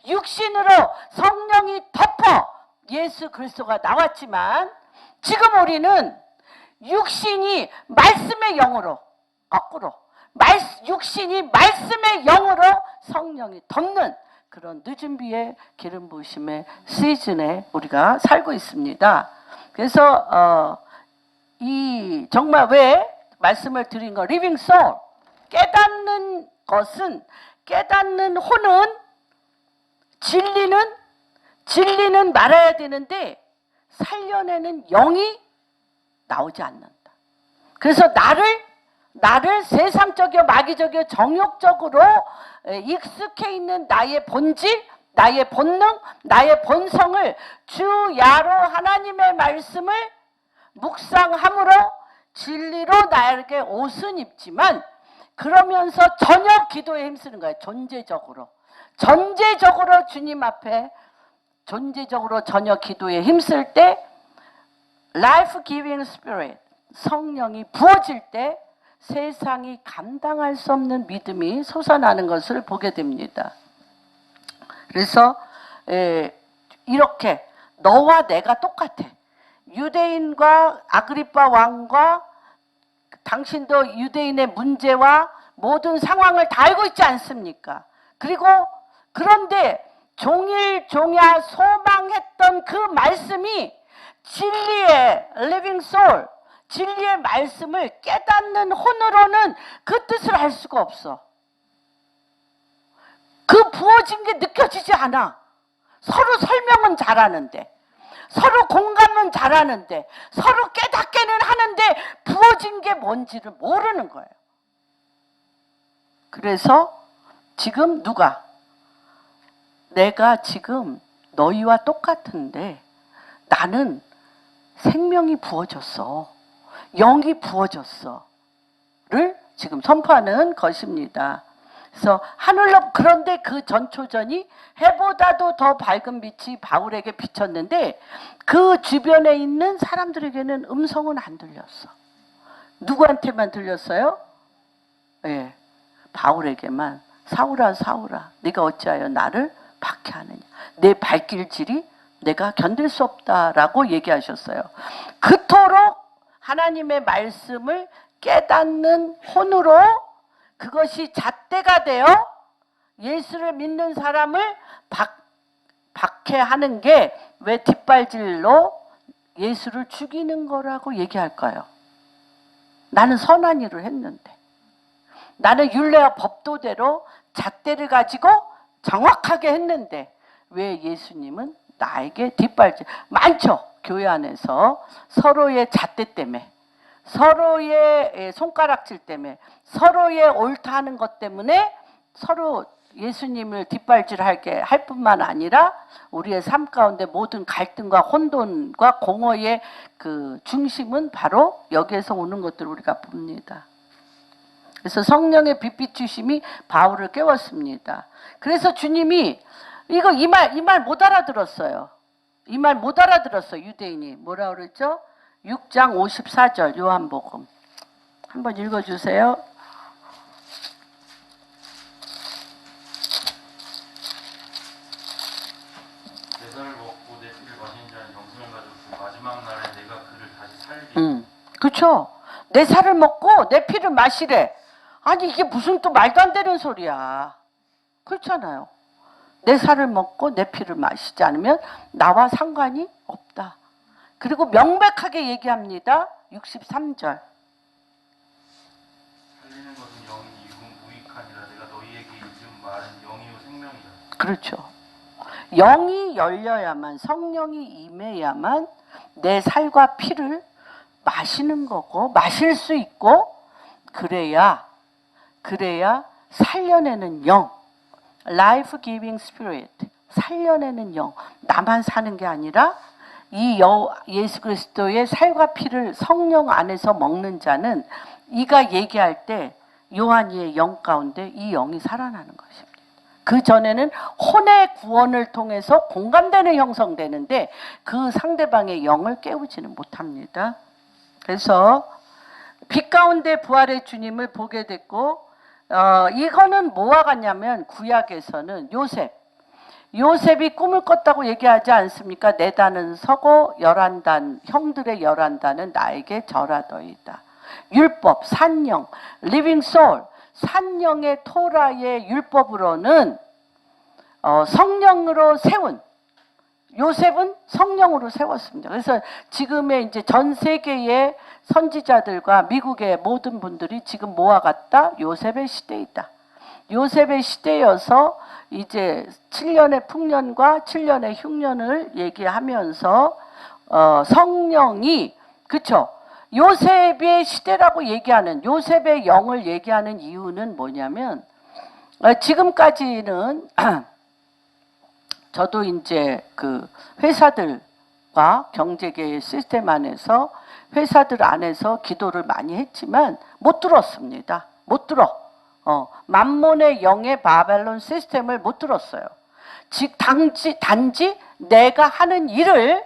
육신으로 성령이 덮어 예수 그리스도가 나왔지만, 지금 우리는 육신이 말씀의 영으로, 거꾸로 육신이 말씀의 영으로 성령이 덮는 그런 늦은 비의 기름 부으심의 시즌에 우리가 살고 있습니다. 그래서 정말 왜 말씀을 드린 거, 리빙 소울, 깨닫는 것은, 깨닫는 혼은 진리는 말아야 되는데 살려내는 영이 나오지 않는다. 그래서 나를 세상적이요 마귀적이요 정욕적으로 익숙해 있는 나의 본질, 나의 본능, 나의 본성을 주야로 하나님의 말씀을 묵상함으로 진리로 나에게 옷은 입지만, 그러면서 전혀 기도에 힘쓰는 거예요. 전제적으로 주님 앞에 존재적으로 전혀 기도에 힘쓸 때, life giving spirit, 성령이 부어질 때 세상이 감당할 수 없는 믿음이 솟아나는 것을 보게 됩니다. 그래서 이렇게 너와 내가 똑같아. 유대인과 아그리빠 왕과 당신도 유대인의 문제와 모든 상황을 다 알고 있지 않습니까? 그리고 그런데 종일종야 소망했던 그 말씀이 진리의 living soul, 진리의 말씀을 깨닫는 혼으로는 그 뜻을 알 수가 없어. 그 부어진 게 느껴지지 않아. 서로 설명은 잘하는데, 서로 공감은 잘하는데, 서로 깨닫게는 하는데 부어진 게 뭔지를 모르는 거예요. 그래서 지금 내가 지금 너희와 똑같은데 나는 생명이 부어졌어, 영이 부어졌어를 지금 선포하는 것입니다. 그래서 하늘로, 그런데 그 전초전이 해보다도 더 밝은 빛이 바울에게 비쳤는데 그 주변에 있는 사람들에게는 음성은 안 들렸어. 누구한테만 들렸어요? 예, 바울에게만. 사울아 사울아 네가 어찌하여 나를 박해하느냐, 내 발길질이 내가 견딜 수 없다라고 얘기하셨어요. 그토록 하나님의 말씀을 깨닫는 혼으로 그것이 잣대가 되어 예수를 믿는 사람을 박해하는 게 왜 뒷발질로 예수를 죽이는 거라고 얘기할까요? 나는 선한 일을 했는데, 나는 율례와 법도대로 잣대를 가지고 정확하게 했는데 왜 예수님은 나에게 뒷발질. 많죠. 교회 안에서 서로의 잣대 때문에, 서로의 손가락질 때문에, 서로의 옳다 하는 것 때문에 서로 예수님을 뒷발질하게 할 뿐만 아니라 우리의 삶 가운데 모든 갈등과 혼돈과 공허의 그 중심은 바로 여기에서 오는 것들을 우리가 봅니다. 그래서 성령의 빛 주심이 바울을 깨웠습니다. 그래서 주님이 이 말 못 알아들었어요. 이 말 못 알아들었어요. 유대인이 뭐라 그랬죠? 6장 54절 요한복음 한번 읽어주세요. 그렇죠? 내 살을 먹고 내 피를 마시래. 아니 이게 무슨 또 말도 안 되는 소리야. 그렇잖아요. 내 살을 먹고 내 피를 마시지 않으면 나와 상관이 없다. 그리고 명백하게 얘기합니다. 63절. 살리는 것은 영이니 무익하니라. 내가 너희에게 이은 말은 영이요 생명이라. 그렇죠. 영이 열려야만, 성령이 임해야만 내 살과 피를 마시는 거고, 마실 수 있고, 그래야 살려내는 영, life giving spirit, 살려내는 영, 나만 사는 게 아니라 이 예수 그리스도의 살과 피를 성령 안에서 먹는 자는, 이가 얘기할 때 요한이의 영 가운데 이 영이 살아나는 것입니다. 그 전에는 혼의 구원을 통해서 공감대는 형성되는데 그 상대방의 영을 깨우지는 못합니다. 그래서 빛 가운데 부활의 주님을 보게 됐고, 이거는 뭐와 같냐면 구약에서는 요셉이 꿈을 꿨다고 얘기하지 않습니까? 네 단은 서고 11단, 형들의 11단은 나에게 절하더이다. 율법, 산영, 리빙 소울, 산영의 토라의 율법으로는 성령으로 세운, 요셉은 성령으로 세웠습니다. 그래서 지금의 이제 전 세계의 선지자들과 미국의 모든 분들이 지금 뭐와 같다? 요셉의 시대이다. 요셉의 시대여서 이제 7년의 풍년과 7년의 흉년을 얘기하면서 성령이, 그쵸? 요셉의 시대라고 얘기하는, 요셉의 영을 얘기하는 이유는 뭐냐면, 지금까지는 저도 이제 그 회사들과 경제계의 시스템 안에서, 회사들 안에서 기도를 많이 했지만 못 들었습니다. 못 들어. 만몬의 영의 바벨론 시스템을 못 들었어요. 즉 단지 내가 하는 일을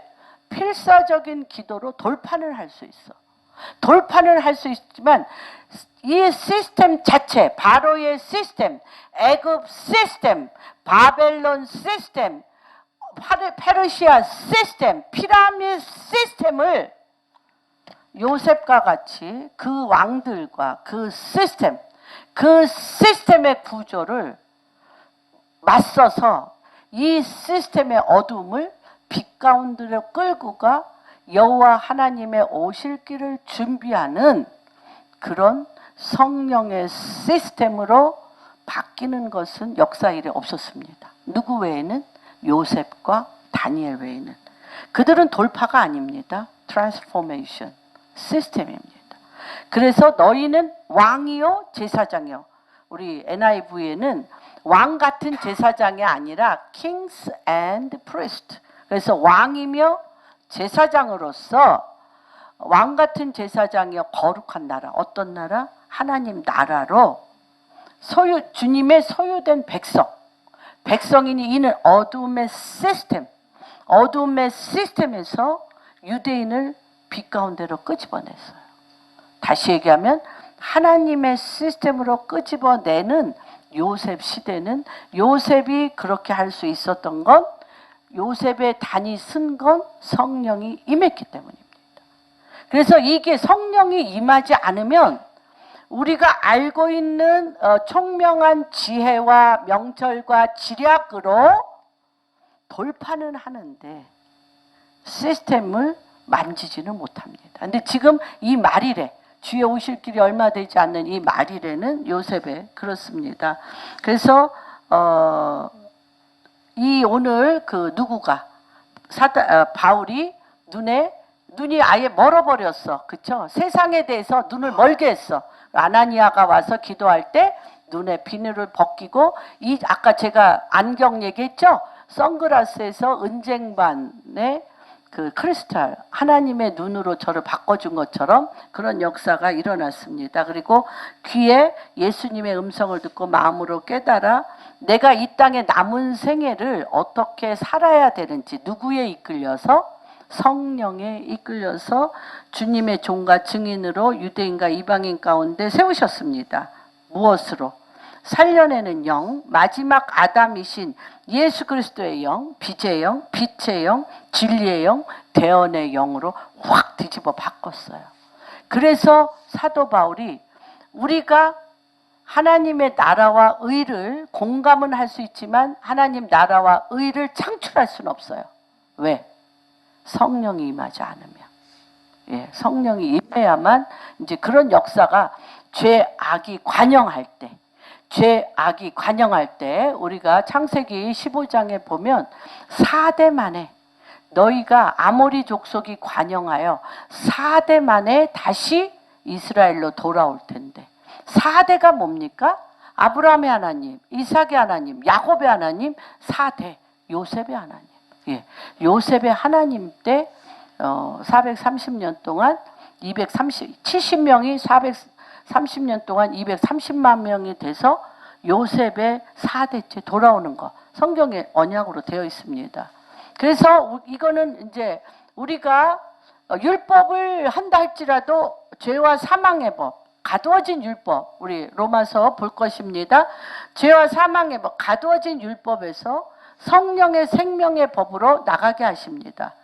필사적인 기도로 돌판을 할 수 있어. 돌판을 할 수 있지만 이 시스템 자체, 바로의 시스템, 애굽 시스템, 바벨론 시스템, 페르시아 시스템, 피라미드 시스템을 요셉과 같이 그 왕들과 그 시스템의 구조를 맞서서 이 시스템의 어둠을 빛 가운데로 끌고 가 여호와 하나님의 오실 길을 준비하는 그런 성령의 시스템으로 바뀌는 것은 역사 일에 없었습니다. 누구 외에는? 요셉과 다니엘 외에는. 그들은 돌파가 아닙니다. 트랜스포메이션 시스템입니다. 그래서 너희는 왕이요 제사장이요. 우리 NIV에는 왕 같은 제사장이 아니라 kings and priest. 그래서 왕이며 제사장으로서 왕 같은 제사장이요 거룩한 나라. 어떤 나라? 하나님 나라로 주님의 소유된 백성이니 이는 어둠의 시스템에서 유대인을 빛 가운데로 끄집어냈어요. 다시 얘기하면 하나님의 시스템으로 끄집어내는 요셉 시대는, 요셉이 그렇게 할 수 있었던 건, 요셉의 단이 쓴 건 성령이 임했기 때문입니다. 그래서 이게 성령이 임하지 않으면 우리가 알고 있는 총명한 지혜와 명철과 지략으로 돌파는 하는데 시스템을 만지지는 못합니다. 근데 지금 이 말일에, 주의 오실 길이 얼마 되지 않는 이 말일에는 요셉에 그렇습니다. 그래서 이 오늘 그 누구가 바울이 눈이 아예 멀어버렸어. 그쵸? 세상에 대해서 눈을 멀게 했어. 아나니아가 와서 기도할 때 눈에 비늘을 벗기고, 아까 제가 안경 얘기했죠? 선글라스에서 은쟁반의 그 크리스탈, 하나님의 눈으로 저를 바꿔준 것처럼 그런 역사가 일어났습니다. 그리고 귀에 예수님의 음성을 듣고 마음으로 깨달아 내가 이 땅의 남은 생애를 어떻게 살아야 되는지, 누구에 이끌려서? 성령에 이끌려서 주님의 종과 증인으로 유대인과 이방인 가운데 세우셨습니다. 무엇으로? 살려내는 영, 마지막 아담이신 예수 그리스도의 영, 빛의 영, 진리의 영, 대언의 영으로 확 뒤집어 바꿨어요. 그래서 사도 바울이 우리가 하나님의 나라와 의를 공감은 할 수 있지만 하나님 나라와 의를 창출할 수는 없어요. 왜? 성령이 임하지 않으면. 예, 성령이 임해야만 이제 그런 역사가 죄악이 관영할 때 우리가 창세기 15장에 보면 4대 만에 너희가 아모리 족속이 관영하여 4대 만에 다시 이스라엘로 돌아올 텐데 4대가 뭡니까? 아브라함의 하나님, 이삭의 하나님, 야곱의 하나님, 4대 요셉의 하나님. 예, 요셉의 하나님 때 430년 동안 70명이 430년 동안 230만 명이 돼서 요셉의 4대째 돌아오는 거 성경에 언약으로 되어 있습니다. 그래서 이거는 이제 우리가 율법을 한다 할지라도 죄와 사망의 법, 가두어진 율법, 우리 로마서 볼 것입니다. 죄와 사망의 법, 가두어진 율법에서 성령의 생명의 법으로 나가게 하십니다.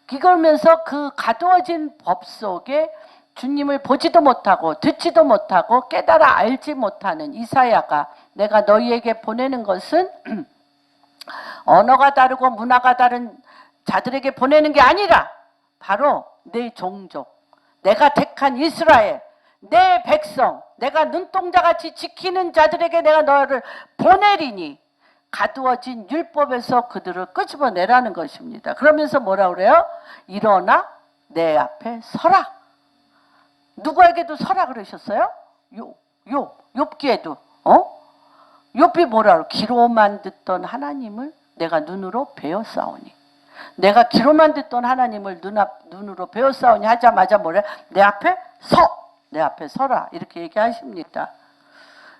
그러면서 그 가두어진 법 속에 주님을 보지도 못하고 듣지도 못하고 깨달아 알지 못하는 이사야가 내가 너희에게 보내는 것은 언어가 다르고 문화가 다른 자들에게 보내는 게 아니라 바로 내 종족, 내가 택한 이스라엘, 내 백성, 내가 눈동자같이 지키는 자들에게 내가 너를 보내리니 가두어진 율법에서 그들을 끄집어내라는 것입니다. 그러면서 뭐라 그래요? 일어나 내 앞에 서라. 누구에게도 서라 그러셨어요? 욥기에도. 욥이 뭐라 그래요? 귀로만 듣던 하나님을 내가 눈으로 배웠사오니. 내가 귀로만 듣던 하나님을 눈으로 배웠사오니 하자마자 뭐래? 내 앞에 서! 내 앞에 서라. 이렇게 얘기하십니다.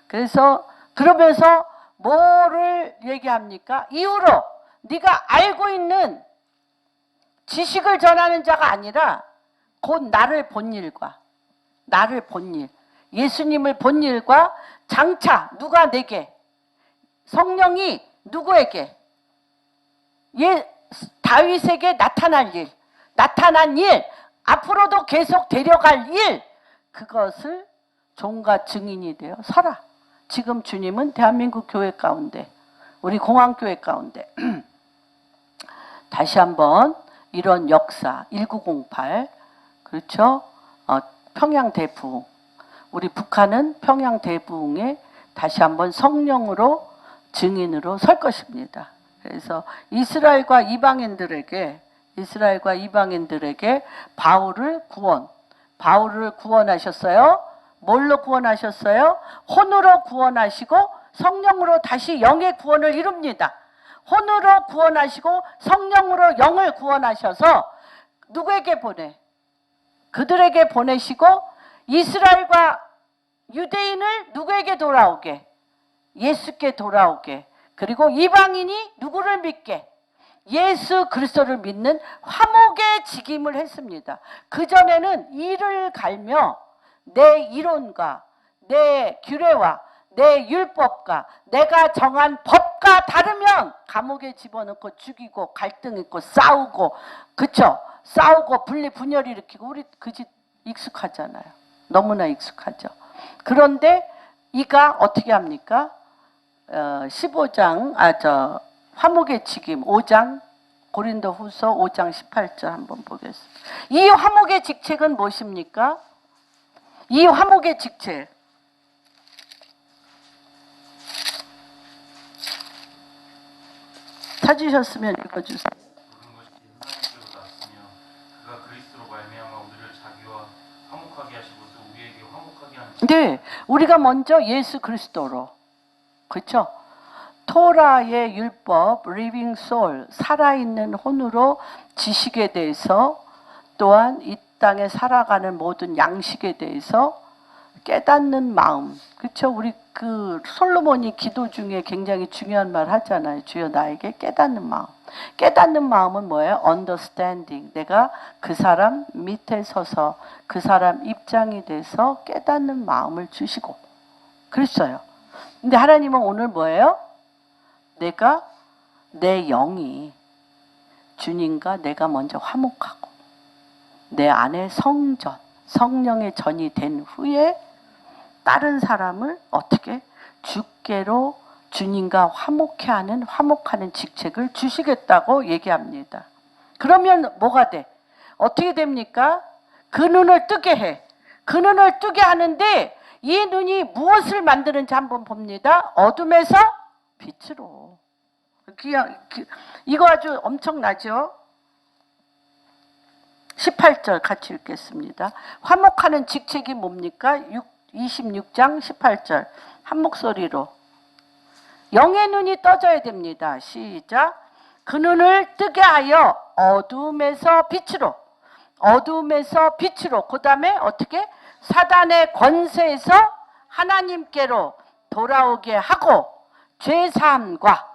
그래서 그러면서 뭐를 얘기합니까? 이후로 네가 알고 있는 지식을 전하는 자가 아니라 곧 나를 본 일과 예수님을 본 일과 장차 누가 내게 성령이 누구에게 다윗에게 나타난 일 앞으로도 계속 데려갈 일 그것을 종과 증인이 되어 서라. 지금 주님은 대한민국 교회 가운데 우리 공항교회 가운데 다시 한번 이런 역사 1908 그렇죠? 평양 대부흥 우리 북한은 평양 대부흥에 다시 한번 성령으로 증인으로 설 것입니다. 그래서 이스라엘과 이방인들에게 바울을 구원하셨어요. 뭘로 구원하셨어요? 혼으로 구원하시고 성령으로 다시 영의 구원을 이룹니다. 혼으로 구원하시고 성령으로 영을 구원하셔서 누구에게 그들에게 보내시고 이스라엘과 유대인을 누구에게 돌아오게? 예수께 돌아오게. 그리고 이방인이 누구를 믿게? 예수 그리스도를 믿는 화목의 직임을 했습니다. 그전에는 이를 갈며 내 이론과 내 규례와 내 율법과 내가 정한 법과 다르면 감옥에 집어넣고 죽이고 갈등 있고 싸우고 그쵸? 싸우고 분열을 일으키고 우리 그 짓 익숙하잖아요. 너무나 익숙하죠. 그런데 이가 어떻게 합니까? 15장 화목의 직임 5장 고린도후서 5장 18절 한번 보겠습니다. 이 화목의 직책은 무엇입니까? 이 화목의 직책 찾으셨으면 읽어주세요. 모든 것이 하나님께로 났으며 그가 그리스도로 말미암아 우리를 자기와 화목하게 하시고서 우리에게 화목하게 하는 네, 우리가 먼저 예수 그리스도로 그렇죠? 토라의 율법, living soul, 살아있는 혼으로 지식에 대해서 또한 이 땅에 살아가는 모든 양식에 대해서 깨닫는 마음. 그렇죠? 우리 그 솔로몬이 기도 중에 굉장히 중요한 말 하잖아요. 주여 나에게 깨닫는 마음. 깨닫는 마음은 뭐예요? understanding. 내가 그 사람 밑에 서서 그 사람 입장이 돼서 깨닫는 마음을 주시고 그랬어요. 근데 하나님은 오늘 뭐예요? 내가 내 영이 주님과 내가 먼저 화목하고 내 안에 성전 성령의 전이 된 후에 다른 사람을 어떻게 주께로 주님과 화목하는 직책을 주시겠다고 얘기합니다. 그러면 뭐가 돼? 어떻게 됩니까? 그 눈을 뜨게 해. 그 눈을 뜨게 하는데 이 눈이 무엇을 만드는지 한번 봅니다. 어둠에서 빛으로. 이거 아주 엄청나죠? 18절 같이 읽겠습니다. 화목하는 직책이 뭡니까? 26장 18절 한 목소리로. 영의 눈이 떠져야 됩니다. 시작. 그 눈을 뜨게 하여 어둠에서 빛으로. 어둠에서 빛으로. 그 다음에 어떻게? 사단의 권세에서 하나님께로 돌아오게 하고 죄사함과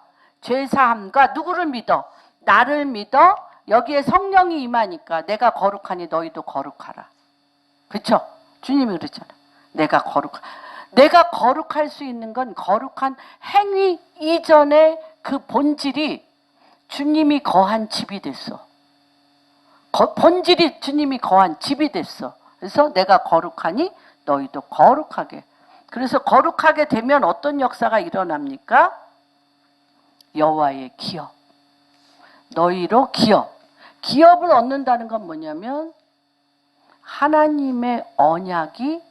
누구를 믿어? 나를 믿어. 여기에 성령이 임하니까 내가 거룩하니 너희도 거룩하라. 그렇죠? 주님이 그러잖아. 내가 거룩할 수 있는 건 거룩한 행위 이전의 그 본질이 주님이 거한 집이 됐어. 본질이 주님이 거한 집이 됐어. 그래서 내가 거룩하니 너희도 거룩하게. 그래서 거룩하게 되면 어떤 역사가 일어납니까? 여호와의 기업. 너희로 기업을 얻는다는 건 뭐냐면 하나님의 언약이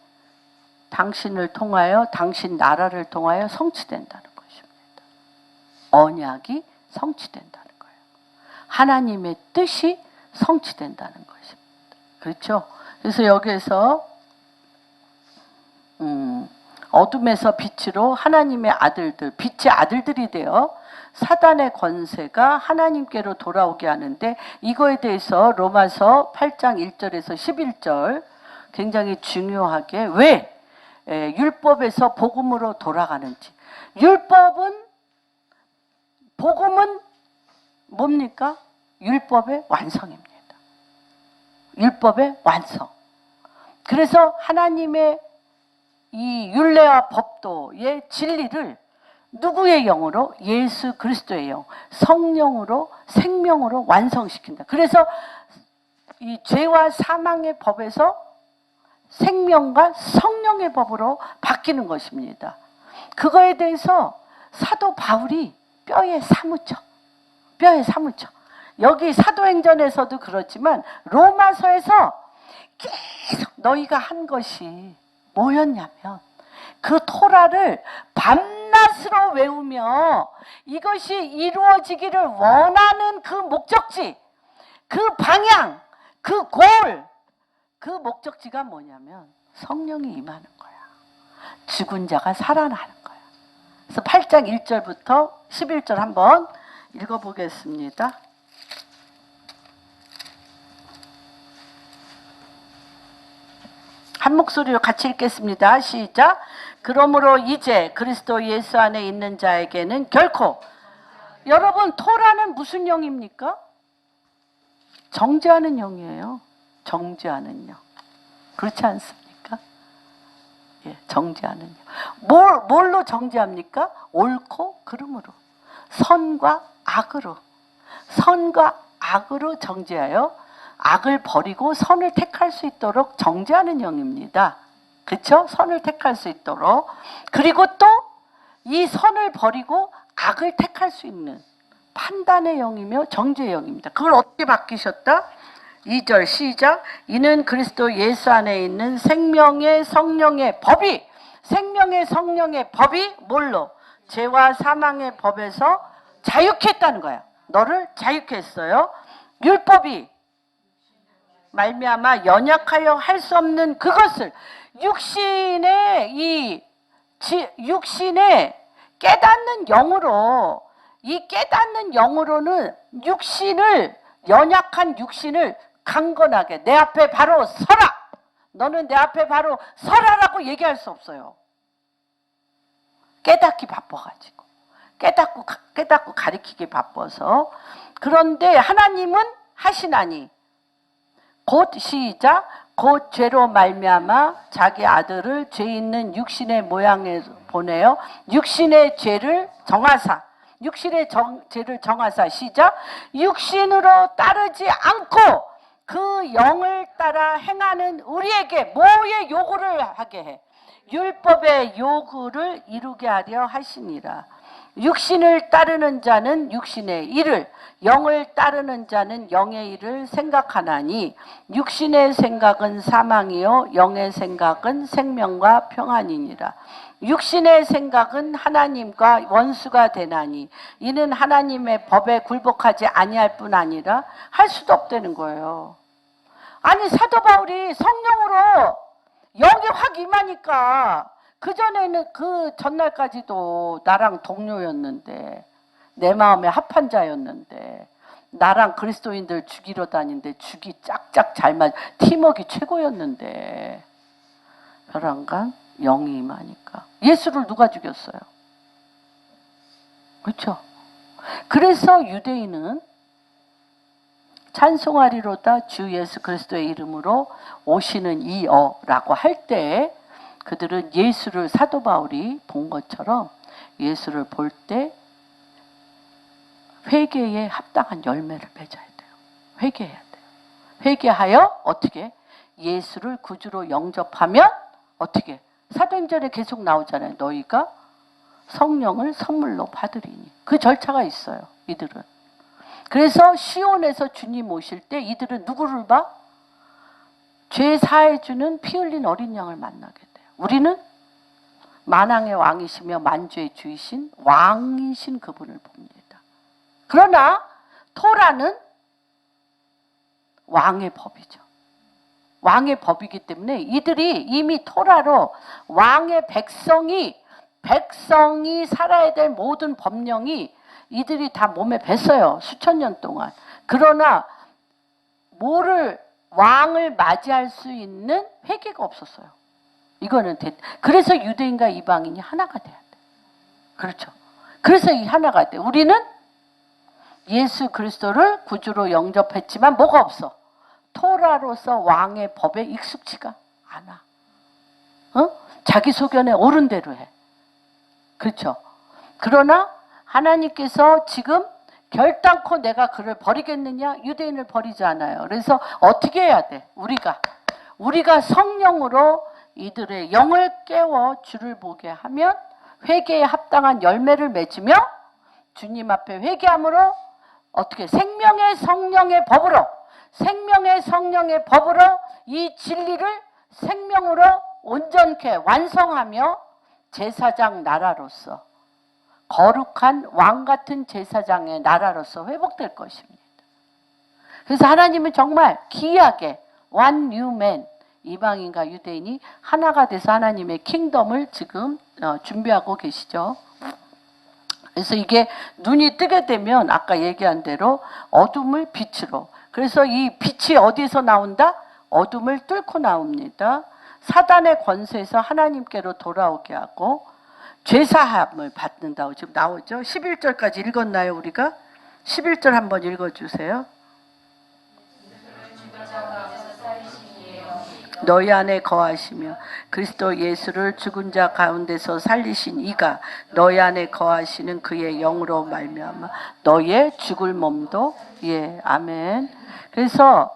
당신을 통하여 당신 나라를 통하여 성취된다는 것입니다. 언약이 성취된다는 거예요. 하나님의 뜻이 성취된다는 것입니다. 그렇죠? 그래서 여기에서 어둠에서 빛으로 하나님의 아들들, 빛의 아들들이 되어 사단의 권세가 하나님께로 돌아오게 하는데 이거에 대해서 로마서 8장 1절에서 11절 굉장히 중요하게 왜 율법에서 복음으로 돌아가는지. 복음은 뭡니까? 율법의 완성입니다. 율법의 완성. 그래서 하나님의 이 율례와 법도의 진리를 누구의 영으로? 예수 그리스도의 영, 성령으로, 생명으로 완성시킨다. 그래서 이 죄와 사망의 법에서 생명과 성령의 법으로 바뀌는 것입니다. 그거에 대해서 사도 바울이 뼈에 사무쳐. 여기 사도행전에서도 그렇지만 로마서에서 계속 너희가 한 것이 뭐였냐면 그 토라를 밤낮으로 외우며 이것이 이루어지기를 원하는 그 목적지, 그 방향, 그 골, 그 목적지가 뭐냐면 성령이 임하는 거야. 죽은 자가 살아나는 거야. 그래서 8장 1절부터 11절 한번 읽어보겠습니다. 한 목소리로 같이 읽겠습니다. 시작. 그러므로 이제 그리스도 예수 안에 있는 자에게는 결코. 여러분, 토라는 무슨 영입니까? 정죄하는 영이에요. 정죄하는 영. 그렇지 않습니까? 예, 정죄하는 영. 뭘로 정죄합니까? 옳고 그름으로. 선과 악으로 정죄하여 악을 버리고 선을 택할 수 있도록 정죄하는 영입니다. 그렇죠? 선을 택할 수 있도록. 그리고 또 이 선을 버리고 악을 택할 수 있는 판단의 영이며 정죄의 영입니다. 그걸 어떻게 바뀌셨다? 2절 시작. 이는 그리스도 예수 안에 있는 생명의 성령의 법이 뭘로? 죄와 사망의 법에서 자유케 했다는 거야. 너를 자유케 했어요. 율법이 말미암아 연약하여 할 수 없는 그것을 육신의 깨닫는 영으로, 이 깨닫는 영으로는 연약한 육신을 강건하게 내 앞에 바로 서라. 너는 내 앞에 바로 서라라고 얘기할 수 없어요. 깨닫기 바빠가지고. 깨닫고 가리키기 바빠서. 그런데 하나님은 하시나니 곧 시작. 곧 죄로 말미암아 자기 아들을 죄 있는 육신의 모양에 보내어 육신의 죄를 정하사 시작. 육신으로 따르지 않고 그 영을 따라 행하는 우리에게 뭐의 요구를 하게 해? 율법의 요구를 이루게 하려 하시니라. 육신을 따르는 자는 육신의 일을, 영을 따르는 자는 영의 일을 생각하나니 육신의 생각은 사망이요 영의 생각은 생명과 평안이니라. 육신의 생각은 하나님과 원수가 되나니 이는 하나님의 법에 굴복하지 아니할 뿐 아니라 할 수도 없다는 거예요. 아니 사도 바울이 성령으로 영이 확 임하니까 그전에는 그 전날까지도 나랑 동료였는데 내 마음에 합한 자였는데 나랑 그리스도인들 죽이러 다니는데 죽이 짝짝 잘 맞아 팀워크 최고였는데 벼랑간 영이 임하니까 예수를 누가 죽였어요? 그렇죠? 그래서 유대인은 찬송하리로다 주 예수 그리스도의 이름으로 오시는 이어라고 할 때 그들은 예수를 사도 바울이 본 것처럼 예수를 볼 때 회개에 합당한 열매를 맺어야 돼요. 회개해야 돼요. 회개하여 어떻게? 예수를 구주로 영접하면 어떻게? 사도행전에 계속 나오잖아요. 너희가 성령을 선물로 받으리니. 그 절차가 있어요. 이들은. 그래서 시온에서 주님 오실 때 이들은 누구를 봐? 죄 사해주는 피 흘린 어린 양을 만나게 돼요. 우리는 만왕의 왕이시며 만주의 주이신 왕이신 그분을 봅니다. 그러나 토라는 왕의 법이죠. 왕의 법이기 때문에 이들이 이미 토라로 왕의 백성이 살아야 될 모든 법령이 이들이 다 몸에 뱄어요. 수천 년 동안. 그러나 왕을 맞이할 수 있는 회개가 없었어요. 이거는 그래서 유대인과 이방인이 하나가 돼야 돼. 그렇죠. 그래서 이 하나가 돼. 우리는 예수 그리스도를 구주로 영접했지만 뭐가 없어? 토라로서 왕의 법에 익숙지가 않아. 자기 소견에 옳은 대로 해. 그렇죠. 그러나 하나님께서 지금 결단코 내가 그를 버리겠느냐? 유대인을 버리지 않아요. 그래서 어떻게 해야 돼? 우리가 성령으로 이들의 영을 깨워 주를 보게 하면 회개에 합당한 열매를 맺으며 주님 앞에 회개함으로 어떻게 생명의 성령의 법으로 이 진리를 생명으로 온전케 완성하며 제사장 나라로서 거룩한 왕 같은 제사장의 나라로서 회복될 것입니다. 그래서 하나님은 정말 기이하게 one new man, 이방인과 유대인이 하나가 돼서 하나님의 킹덤을 지금 준비하고 계시죠. 그래서 이게 눈이 뜨게 되면 아까 얘기한 대로 어둠을 빛으로. 그래서 이 빛이 어디에서 나온다? 어둠을 뚫고 나옵니다. 사단의 권세에서 하나님께로 돌아오게 하고 죄사함을 받는다고 지금 나오죠. 11절까지 읽었나요 우리가? 11절 한번 읽어주세요. 너희 안에 거하시며 그리스도 예수를 죽은 자 가운데서 살리신 이가 너희 안에 거하시는 그의 영으로 말미암아 너희의 죽을 몸도 아멘. 그래서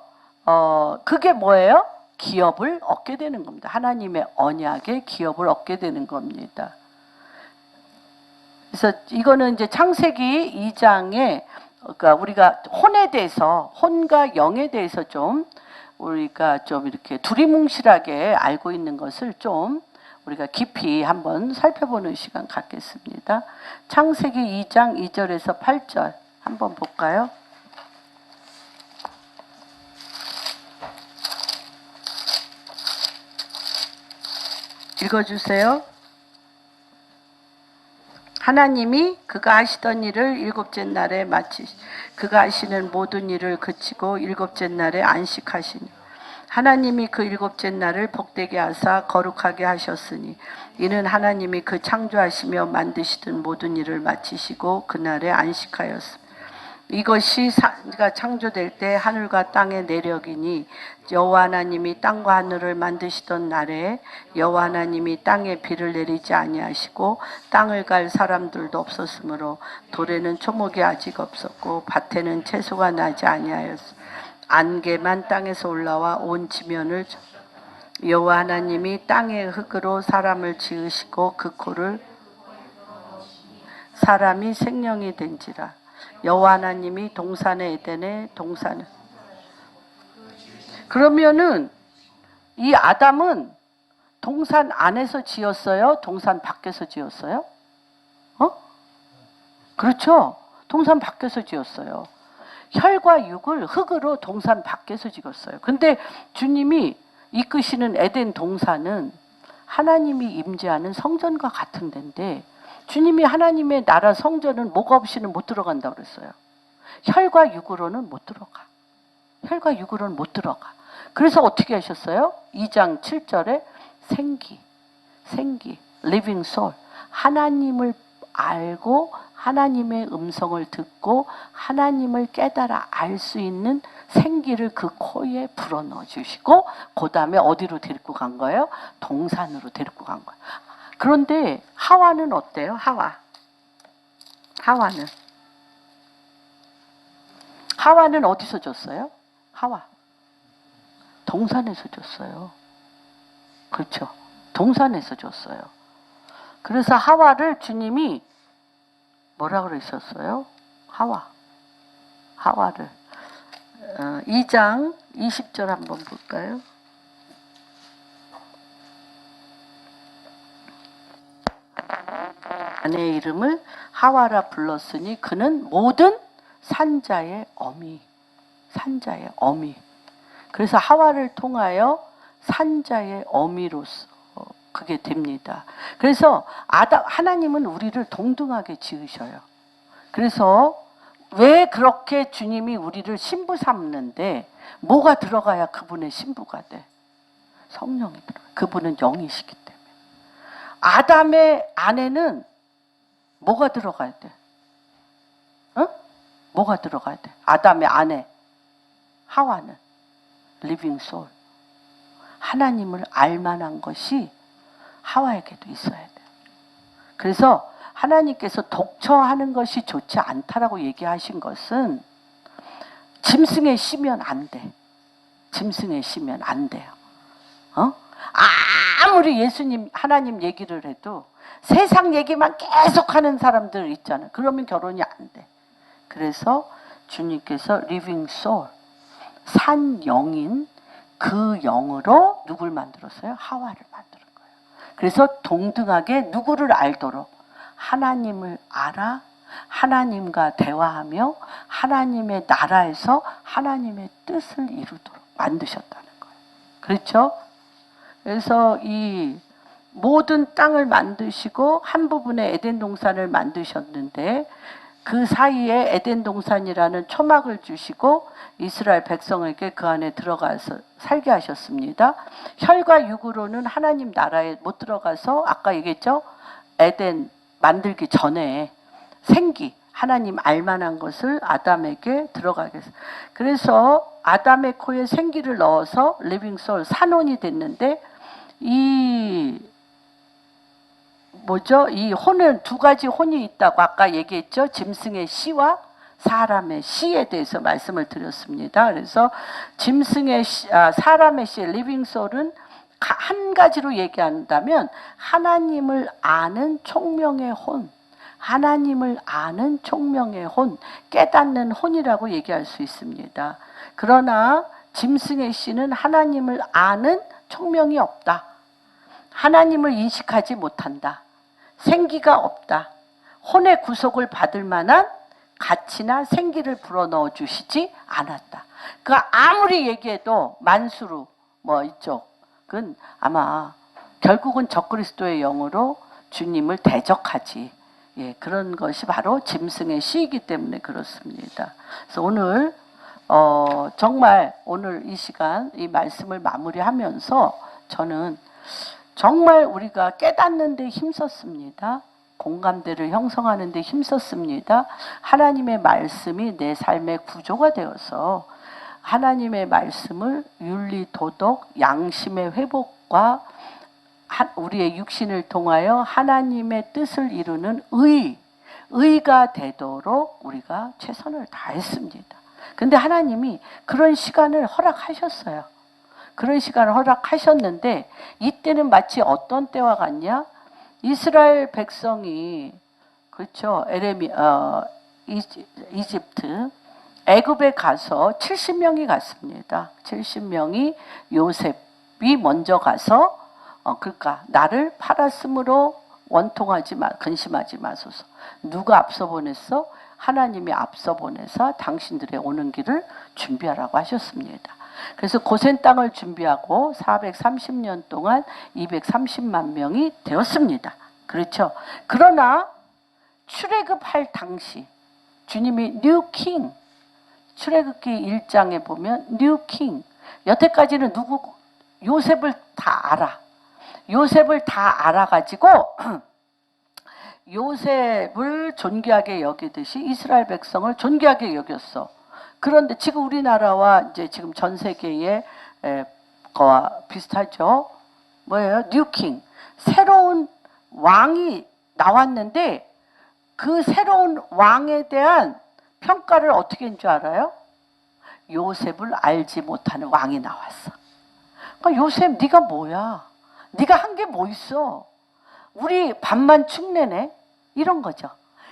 그게 뭐예요? 기업을 얻게 되는 겁니다. 하나님의 언약의 기업을 얻게 되는 겁니다. 그래서 이거는 이제 창세기 2장에 그러니까 우리가 혼에 대해서 혼과 영에 대해서 우리가 좀 이렇게 두리뭉실하게 알고 있는 것을 좀 우리가 깊이 한번 살펴보는 시간 갖겠습니다. 창세기 2장 2절에서 8절 한번 볼까요? 읽어주세요. 하나님이 그가 하시던 일을 일곱째 날에 마치시 그가 하시는 모든 일을 그치고 일곱째 날에 안식하시니 하나님이 그 일곱째 날을 복되게 하사 거룩하게 하셨으니 이는 하나님이 그 창조하시며 만드시던 모든 일을 마치시고 그날에 안식하였습니다. 이것이 그가 창조될 때 하늘과 땅의 내력이니 여호와 하나님이 땅과 하늘을 만드시던 날에 여호와 하나님이 땅에 비를 내리지 아니하시고 땅을 갈 사람들도 없었으므로 돌에는 초목이 아직 없었고 밭에는 채소가 나지 아니하였으며 안개만 땅에서 올라와 온 지면을 여호와 하나님이 땅의 흙으로 사람을 지으시고 그 코를 사람이 생명이 된지라. 여호와 하나님이 동산의 에덴에 동산을 그러면은 이 아담은 동산 안에서 지었어요? 동산 밖에서 지었어요? 그렇죠. 동산 밖에서 지었어요. 혈과 육을 흙으로 동산 밖에서 지었어요. 근데 주님이 이끄시는 에덴 동산은 하나님이 임재하는 성전과 같은 데인데 주님이 하나님의 나라 성전은 뭐가 없이는 못 들어간다고 그랬어요. 혈과 육으로는 못 들어가. 혈과 육으로는 못 들어가. 그래서 어떻게 하셨어요? 2장 7절에 생기, living soul. 하나님을 알고 하나님의 음성을 듣고 하나님을 깨달아 알 수 있는 생기를 그 코에 불어넣어 주시고 그 다음에 어디로 데리고 간 거예요? 동산으로 데리고 간 거예요. 그런데 하와는 어때요? 하와는 어디서 줬어요? 동산에서 줬어요. 그렇죠. 동산에서 줬어요. 그래서 하와를 주님이 뭐라 그러셨어요? 하와를 2장 20절 한번 볼까요? 아내의 이름을 하와라 불렀으니 그는 모든 산자의 어미. 그래서 하와를 통하여 산자의 어미로서 그게 됩니다. 그래서 하나님은 우리를 동등하게 지으셔요. 그래서 왜 그렇게 주님이 우리를 신부 삼는데 뭐가 들어가야 그분의 신부가 돼? 성령이 들어가요. 그분은 영이시기 때문에. 아담의 아내는 뭐가 들어가야 돼? 뭐가 들어가야 돼? 아담의 아내 하와는 living soul. 하나님을 알만한 것이 하와에게도 있어야 돼요. 그래서 하나님께서 독처하는 것이 좋지 않다라고 얘기하신 것은 짐승에 쉬면 안 돼. 짐승에 쉬면 안 돼요. 아무리 예수님, 하나님 얘기를 해도 세상 얘기만 계속하는 사람들 있잖아요. 그러면 결혼이 안 돼. 그래서 주님께서 living soul, 산 영인 그 영으로 누굴 만들었어요? 하와를 만드는 거예요. 그래서 동등하게 누구를 알도록 하나님을 알아 하나님과 대화하며 하나님의 나라에서 하나님의 뜻을 이루도록 만드셨다는 거예요. 그렇죠? 그래서 이 모든 땅을 만드시고 한 부분의 에덴 동산을 만드셨는데 그 사이에 에덴 동산이라는 초막을 주시고 이스라엘 백성에게 그 안에 들어가서 살게 하셨습니다. 혈과 육으로는 하나님 나라에 못 들어가서 아까 얘기했죠? 에덴 만들기 전에 생기, 하나님 알만한 것을 아담에게 들어가게 했어요. 그래서 아담의 코에 생기를 넣어서 리빙 소울, 산혼이 됐는데 이 혼은 두 가지 혼이 있다고 아까 얘기했죠. 짐승의 씨와 사람의 씨에 대해서 말씀을 드렸습니다. 그래서 짐승의 씨, 사람의 씨, 리빙 소울은 한 가지로 얘기한다면 하나님을 아는 총명의 혼, 하나님을 아는 총명의 혼, 깨닫는 혼이라고 얘기할 수 있습니다. 그러나 짐승의 씨는 하나님을 아는 총명이 없다. 하나님을 인식하지 못한다. 생기가 없다. 혼의 구속을 받을 만한 가치나 생기를 불어넣어 주시지 않았다. 그가 아무리 얘기해도 만수르 이쪽은 아마 결국은 적그리스도의 영으로 주님을 대적하지. 예, 그런 것이 바로 짐승의 씨이기 때문에 그렇습니다. 그래서 오늘 정말 오늘 이 시간 이 말씀을 마무리하면서 저는 정말 우리가 깨닫는 데 힘썼습니다. 공감대를 형성하는 데 힘썼습니다. 하나님의 말씀이 내 삶의 구조가 되어서 하나님의 말씀을 윤리, 도덕, 양심의 회복과 우리의 육신을 통하여 하나님의 뜻을 이루는 의가 되도록 우리가 최선을 다했습니다. 근데 하나님이 그런 시간을 허락하셨어요. 그런 시간을 허락하셨는데 이때는 마치 어떤 때와 같냐? 이스라엘 백성이 그렇죠. 이집트 애굽에 가서 70명이 갔습니다. 70명이 요셉이 먼저 가서 그러니까 나를 팔았으므로 원통하지 마, 근심하지 마소서. 누가 앞서 보냈어? 하나님이 앞서 보내서 당신들의 오는 길을 준비하라고 하셨습니다. 그래서 고센 땅을 준비하고 430년 동안 230만 명이 되었습니다. 그렇죠. 그러나 출애굽할 당시 주님이 뉴 킹, 출애굽기 1장에 보면 뉴 킹, 여태까지는 누구? 요셉을 다 알아. 요셉을 다 알아가지고 요셉을 존귀하게 여기듯이 이스라엘 백성을 존귀하게 여겼어. 그런데 지금 우리나라와 이제 지금 전 세계의 거와 비슷하죠. 뭐예요? 뉴킹. 새로운 왕이 나왔는데 그 새로운 왕에 대한 평가를 어떻게 한 줄 알아요? 요셉을 알지 못하는 왕이 나왔어. 그러니까 요셉 네가 뭐야? 네가 한 게 뭐 있어? 우리 밥만 축내네? 이런 거죠.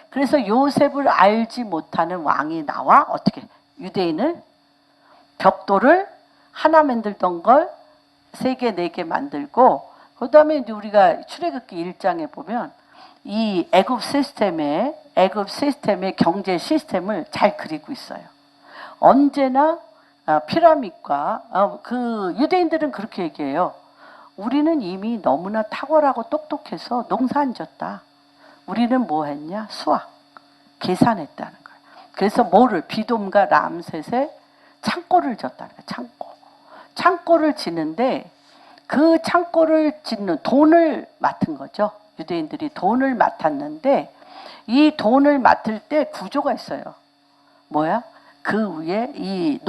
그래서 요셉을 알지 못하는 왕이 나와 어떻게 유대인을 벽돌을 하나 만들던 걸 3개, 4개 만들고 그 다음에 이제 우리가 출애굽기 1장에 보면 이 애굽 시스템의 경제 시스템을 잘 그리고 있어요. 언제나 피라밋과 그 유대인들은 그렇게 얘기해요. 우리는 이미 너무나 탁월하고 똑똑해서 농사 안 짓다. 우리는 뭐 했냐? 수학, 계산했다는 거예요. 그래서 뭐를 비돔과 람셋의 창고를 졌다는 거예요. 창고를 짓는데 그 창고를 짓는 돈을 맡은 거죠. 유대인들이 돈을 맡았는데 이 돈을 맡을 때 구조가 있어요. 뭐야? 그 위에 이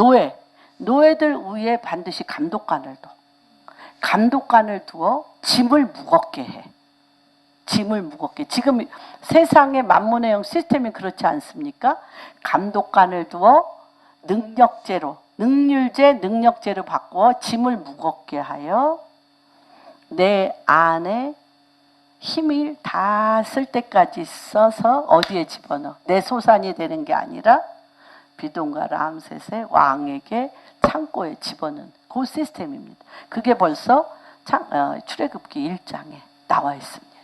노예들 위에 반드시 감독관을 둬. 감독관을 두어 짐을 무겁게 해. 짐을 무겁게. 지금 세상의 만문의 영 시스템이 그렇지 않습니까? 감독관을 두어 능률제로 바꾸어 짐을 무겁게 하여 내 안에 힘을 다 쓸 때까지 써서 어디에 집어넣어? 내 소산이 되는 게 아니라 비돔과 람셋의 왕에게 창고에 집어넣는 그 시스템입니다. 그게 벌써 출애굽기 1장에 나와 있습니다.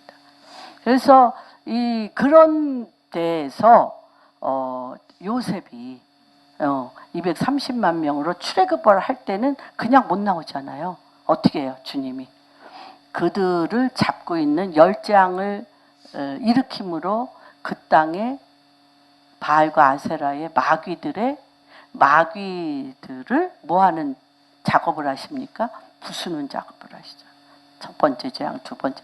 그래서 그런 데에서 요셉이 230만 명으로 출애굽을 할 때는 그냥 못 나오잖아요. 어떻게 해요? 주님이 그들을 잡고 있는 열장을 일으킴으로 그 땅에 바알과 아세라의 마귀들을 뭐하는 작업을 하십니까? 부수는 작업을 하시죠. 첫 번째 재앙, 두 번째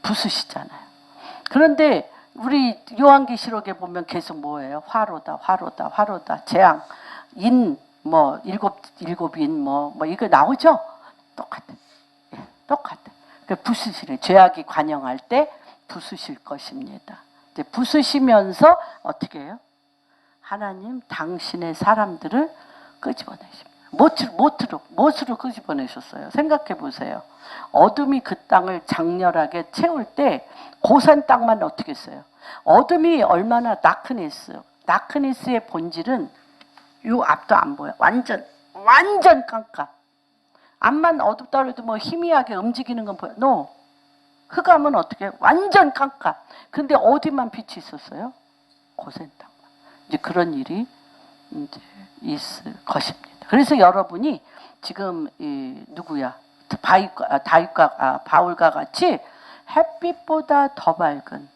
부수시잖아요. 그런데 우리 요한계시록에 보면 계속 뭐예요? 화로다, 재앙, 일곱인 이거 나오죠? 똑같아. 똑같아. 부수시래. 죄악이 관영할 때 부수실 것입니다. 이제 부수시면서 어떻게 해요? 하나님 당신의 사람들을 끄집어내십니다. 무엇으로 끄집어내셨어요? 생각해 보세요. 어둠이 그 땅을 장렬하게 채울 때 고산 땅만 어떻게 했어요? 어둠이 얼마나 다크니스의 본질은 요 앞도 안 보여. 완전 깜깜. 앞만 어둡다 그래도 뭐 희미하게 움직이는 건 보여. No. 흑암은 어떻게? 완전 깜깜. 근데 어디만 빛이 있었어요? 고센 땅만. 이제 그런 일이 이제 있을 것입니다. 그래서 여러분이 지금 바울과 같이 햇빛보다 더 밝은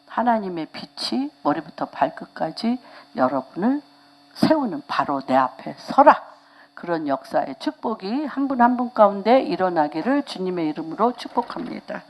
하나님의 빛이 머리부터 발끝까지 여러분을 세우는 바로 내 앞에 서라. 그런 역사의 축복이 한 분 한 분 가운데 일어나기를 주님의 이름으로 축복합니다.